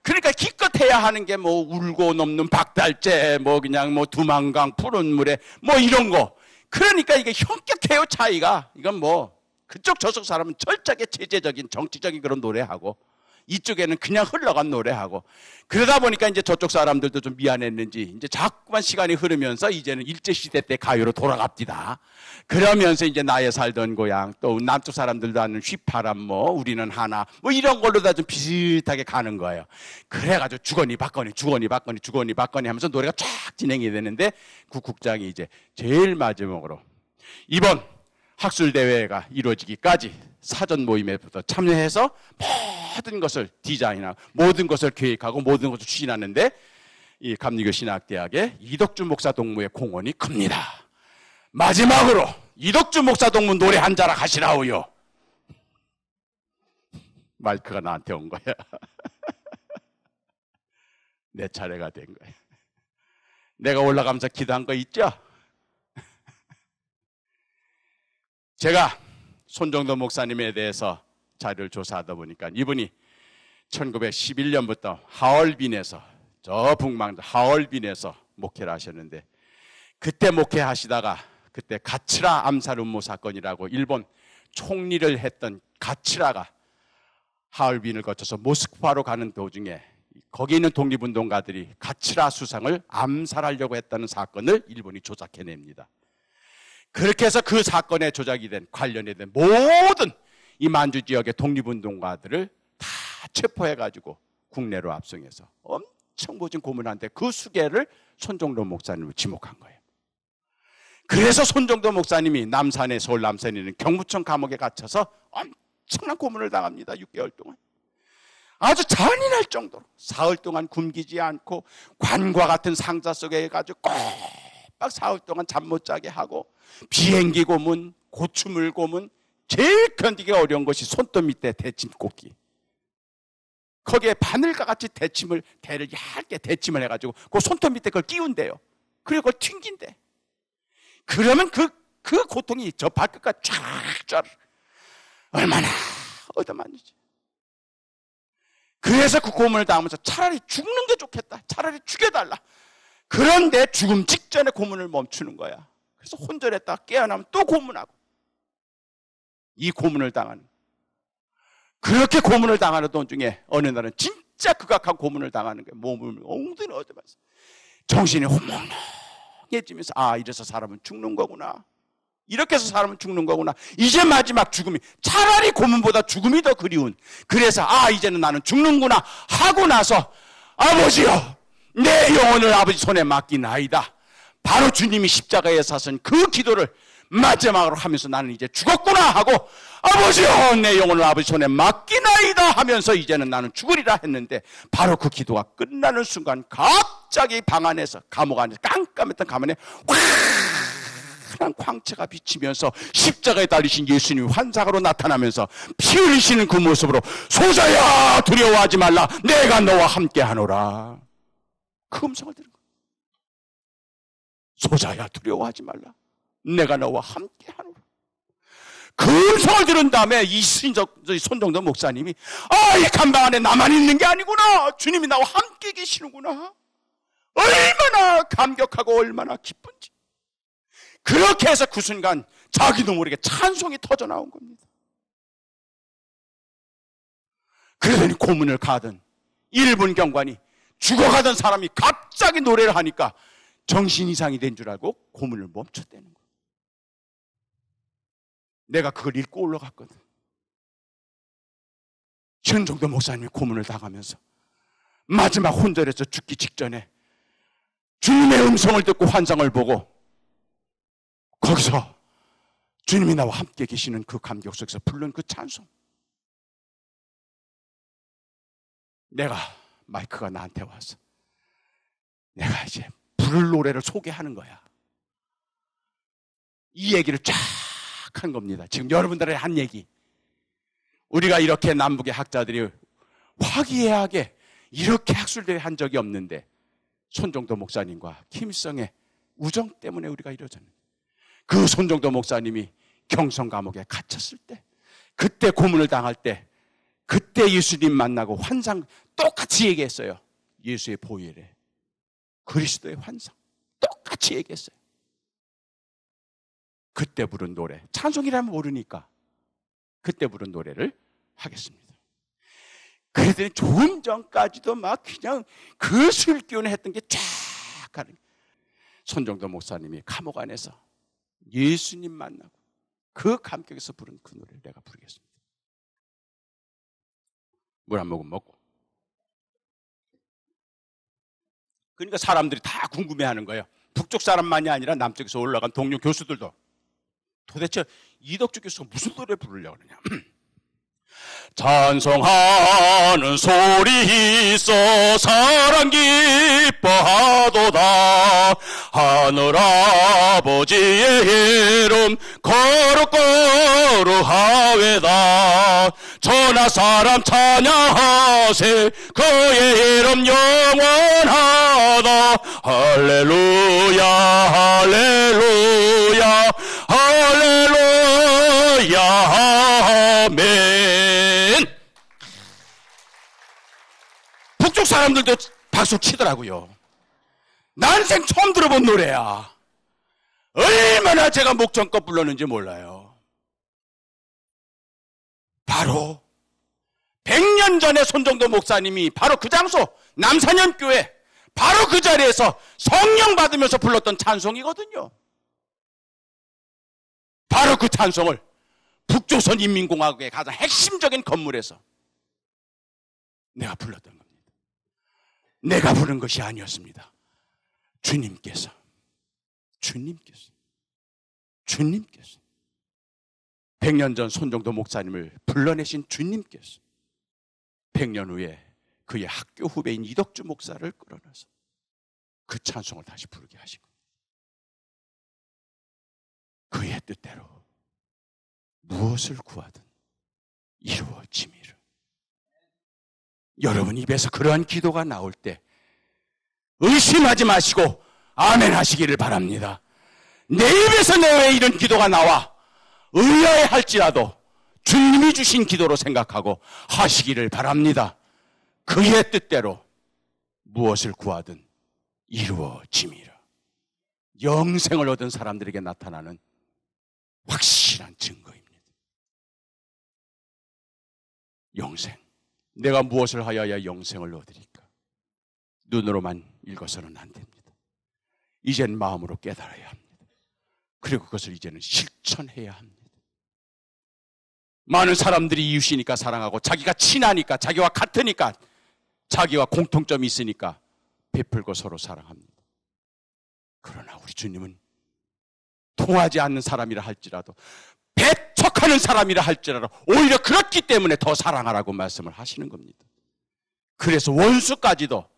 [SPEAKER 1] 그러니까 기껏 해야 하는 게 뭐 울고 넘는 박달재, 뭐 그냥 뭐 두만강 푸른 물에 뭐 이런 거. 그러니까 이게 현격해요 차이가. 이건 뭐 그쪽 저쪽 사람은 철저하게 체제적인 정치적인 그런 노래하고, 이쪽에는 그냥 흘러간 노래하고, 그러다 보니까 이제 저쪽 사람들도 좀 미안했는지 이제 자꾸만 시간이 흐르면서 이제는 일제시대 때 가요로 돌아갑니다. 그러면서 이제 나의 살던 고향, 또 남쪽 사람들도 하는 휘파람, 뭐 우리는 하나, 뭐 이런 걸로 다 좀 비슷하게 가는 거예요. 그래가지고 주거니 받거니 주거니 받거니 주거니 받거니 하면서 노래가 쫙 진행이 되는데, 국장이 이제 제일 마지막으로 이번 학술대회가 이루어지기까지 사전 모임에부터 참여해서 모든 것을 디자인하고 모든 것을 계획하고 모든 것을 추진하는데, 이 감리교 신학대학의 이덕주 목사 동무의 공헌이 큽니다. 마지막으로 이덕주 목사 동무 노래 한 자락 하시라오요. 마이크가 나한테 온 거야. 내 차례가 된 거야. 내가 올라가면서 기도한 거 있죠? 제가 손정도 목사님에 대해서 자료를 조사하다 보니까 이분이 1911년부터 하얼빈에서, 저 북망 하얼빈에서 목회를 하셨는데, 그때 목회하시다가 그때 가츠라 암살 음모 사건이라고 일본 총리를 했던 가츠라가 하얼빈을 거쳐서 모스크바로 가는 도중에 거기 있는 독립운동가들이 가츠라 수상을 암살하려고 했다는 사건을 일본이 조작해냅니다. 그렇게 해서 그 사건에 조작이 된, 관련이 된 모든 이 만주 지역의 독립운동가들을 다 체포해가지고 국내로 압송해서 엄청 모진 고문한데 그 수계를 손정도 목사님을 지목한 거예요. 그래서 손정도 목사님이 남산에, 서울 남산에 있는 경무청 감옥에 갇혀서 엄청난 고문을 당합니다. 6개월 동안. 아주 잔인할 정도로 사흘 동안 굶기지 않고 관과 같은 상자 속에 해가지고 꼭 사흘 동안 잠 못 자게 하고, 비행기 고문, 고추물 고문, 제일 견디기 어려운 것이 손톱 밑에 대침 꽂기. 거기에 바늘과 같이 대를 얇게 대침을 해가지고 그 손톱 밑에 그걸 끼운대요. 그리고 그걸 튕긴대. 그러면 그 고통이 저 발끝까지 쫙 얼마나 얻어맞는지. 그래서 그 고문을 당하면서 차라리 죽는 게 좋겠다, 차라리 죽여달라. 그런데 죽음 직전에 고문을 멈추는 거야. 그래서 혼절했다 깨어나면 또 고문하고, 이 고문을 당하는, 그렇게 고문을 당하는 도중에 어느 날은 진짜 극악한 고문을 당하는 거야. 몸을 엉덩이 얻어맞어 정신이 혼몽해지면서, 아, 이래서 사람은 죽는 거구나, 이렇게 해서 사람은 죽는 거구나. 이제 마지막 죽음이, 차라리 고문보다 죽음이 더 그리운, 그래서 아, 이제는 나는 죽는구나 하고 나서, 아버지요, 내 영혼을 아버지 손에 맡기나이다. 바로 주님이 십자가에 사신 그 기도를 마지막으로 하면서 나는 이제 죽었구나 하고 아버지여 내 영혼을 아버지 손에 맡기나이다 하면서 이제는 나는 죽으리라 했는데 바로 그 기도가 끝나는 순간 갑자기 방 안에서 감옥 안에서 깜깜했던 가문에 환한 광채가 비치면서 십자가에 달리신 예수님이 환상으로 나타나면서 피 흘리시는 그 모습으로 소자야 두려워하지 말라 내가 너와 함께 하노라. 그 음성을 들은 거예요. 소자야 두려워하지 말라 내가 너와 함께 하노라. 그 음성을 들은 다음에 이 손정도 목사님이 이 감방 안에 나만 있는 게 아니구나. 주님이 나와 함께 계시는구나. 얼마나 감격하고 얼마나 기쁜지. 그렇게 해서 그 순간 자기도 모르게 찬송이 터져 나온 겁니다. 그러더니 고문을 가던 일본 경관이 죽어가던 사람이 갑자기 노래를 하니까 정신 이상이 된 줄 알고 고문을 멈췄다는 거예요. 내가 그걸 읽고 올라갔거든. 현종도 목사님이 고문을 당하면서 마지막 혼절에서 죽기 직전에 주님의 음성을 듣고 환상을 보고 거기서 주님이 나와 함께 계시는 그 감격 속에서 부른 그 찬송. 내가 마이크가 나한테 와서 내가 이제 부를 노래를 소개하는 거야. 이 얘기를 쫙 한 겁니다. 지금 여러분들의 한 얘기. 우리가 이렇게 남북의 학자들이 화기애애하게 이렇게 학술대회 한 적이 없는데 손정도 목사님과 김일성의 우정 때문에 우리가 이루어졌는데 그 손정도 목사님이 경성 감옥에 갇혔을 때 그때 고문을 당할 때 그때 예수님 만나고 환상 똑같이 얘기했어요. 예수의 보혈에 그리스도의 환상 똑같이 얘기했어요. 그때 부른 노래 찬송이라면 모르니까 그때 부른 노래를 하겠습니다. 그랬더니 조금 전까지도 막 그냥 그 술기운에 했던 게 쫙 가는 손정도 목사님이 감옥 안에서 예수님 만나고 그 감격에서 부른 그 노래를 내가 부르겠습니다. 물 한 모금 먹고. 그러니까 사람들이 다 궁금해하는 거예요. 북쪽 사람만이 아니라 남쪽에서 올라간 동료 교수들도 도대체 이덕주 교수가 무슨 노래 부르려고 그러냐. 찬송하는 소리 있어 사랑 기뻐하도다. 하늘아버지의 이름 거룩거룩하외다. 천하 사람 찬양하세 그의 이름 영원하다. 할렐루야 할렐루야 할렐루야 아멘. 북쪽 사람들도 박수 치더라고요. 난생 처음 들어본 노래야. 얼마나 제가 목청껏 불렀는지 몰라요. 바로 100년 전에 손정도 목사님이 바로 그 장소 남산연교회 바로 그 자리에서 성령 받으면서 불렀던 찬송이거든요. 바로 그 찬송을 북조선 인민공화국의 가장 핵심적인 건물에서 내가 불렀던 겁니다. 내가 부른 것이 아니었습니다. 주님께서 100년 전 손정도 목사님을 불러내신 주님께서 100년 후에 그의 학교 후배인 이덕주 목사를 끌어내서 그 찬송을 다시 부르게 하신 겁니다. 그의 뜻대로 무엇을 구하든 이루어짐이라. 여러분 입에서 그러한 기도가 나올 때 의심하지 마시고 아멘 하시기를 바랍니다. 내 입에서 내외 이런 기도가 나와 의아해 할지라도 주님이 주신 기도로 생각하고 하시기를 바랍니다. 그의 뜻대로 무엇을 구하든 이루어짐이라. 영생을 얻은 사람들에게 나타나는 확실한 증거입니다. 영생. 내가 무엇을 하여야 영생을 얻으리까? 눈으로만 읽어서는 안 됩니다. 이젠 마음으로 깨달아야 합니다. 그리고 그것을 이제는 실천해야 합니다. 많은 사람들이 이웃이니까 사랑하고 자기가 친하니까 자기와 같으니까 자기와 공통점이 있으니까 베풀고 서로 사랑합니다. 그러나 우리 주님은 통하지 않는 사람이라 할지라도, 배척하는 사람이라 할지라도 오히려 그렇기 때문에 더 사랑하라고 말씀을 하시는 겁니다. 그래서 원수까지도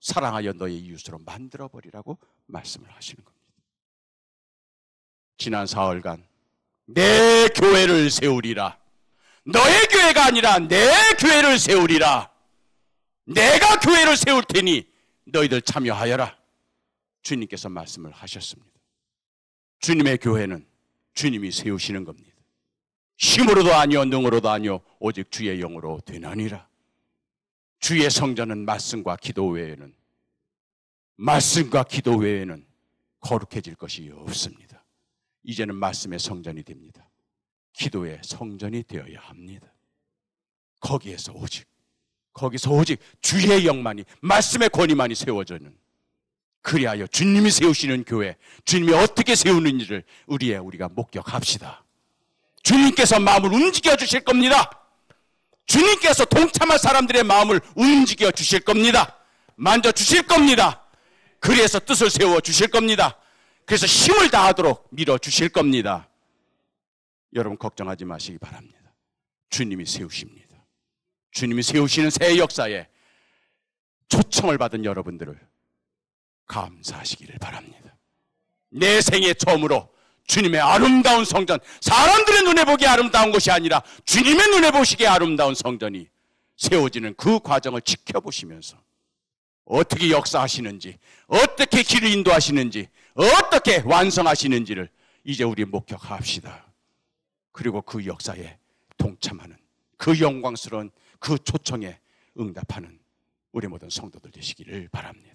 [SPEAKER 1] 사랑하여 너의 이웃으로 만들어버리라고 말씀을 하시는 겁니다. 지난 사흘간 내 교회를 세우리라, 너의 교회가 아니라 내 교회를 세우리라, 내가 교회를 세울 테니 너희들 참여하여라, 주님께서 말씀을 하셨습니다. 주님의 교회는 주님이 세우시는 겁니다. 힘으로도 아니요 능으로도 아니요 오직 주의 영으로 되나니라. 주의 성전은 말씀과 기도 외에는 거룩해질 것이 없습니다. 이제는 말씀의 성전이 됩니다. 기도의 성전이 되어야 합니다. 거기서 오직 주의 영만이, 말씀의 권위만이 세워져는, 그리하여 주님이 세우시는 교회, 주님이 어떻게 세우는지를 우리가 목격합시다. 주님께서 마음을 움직여 주실 겁니다. 주님께서 동참할 사람들의 마음을 움직여 주실 겁니다. 만져 주실 겁니다. 그래서 뜻을 세워 주실 겁니다. 그래서 힘을 다하도록 밀어 주실 겁니다. 여러분 걱정하지 마시기 바랍니다. 주님이 세우십니다. 주님이 세우시는 새 역사에 초청을 받은 여러분들을 감사하시기를 바랍니다. 내 생애 처음으로 주님의 아름다운 성전, 사람들의 눈에 보기에 아름다운 것이 아니라 주님의 눈에 보시기에 아름다운 성전이 세워지는 그 과정을 지켜보시면서 어떻게 역사하시는지, 어떻게 길을 인도하시는지, 어떻게 완성하시는지를 이제 우리 목격합시다. 그리고 그 역사에 동참하는, 그 영광스러운 그 초청에 응답하는 우리 모든 성도들 되시기를 바랍니다.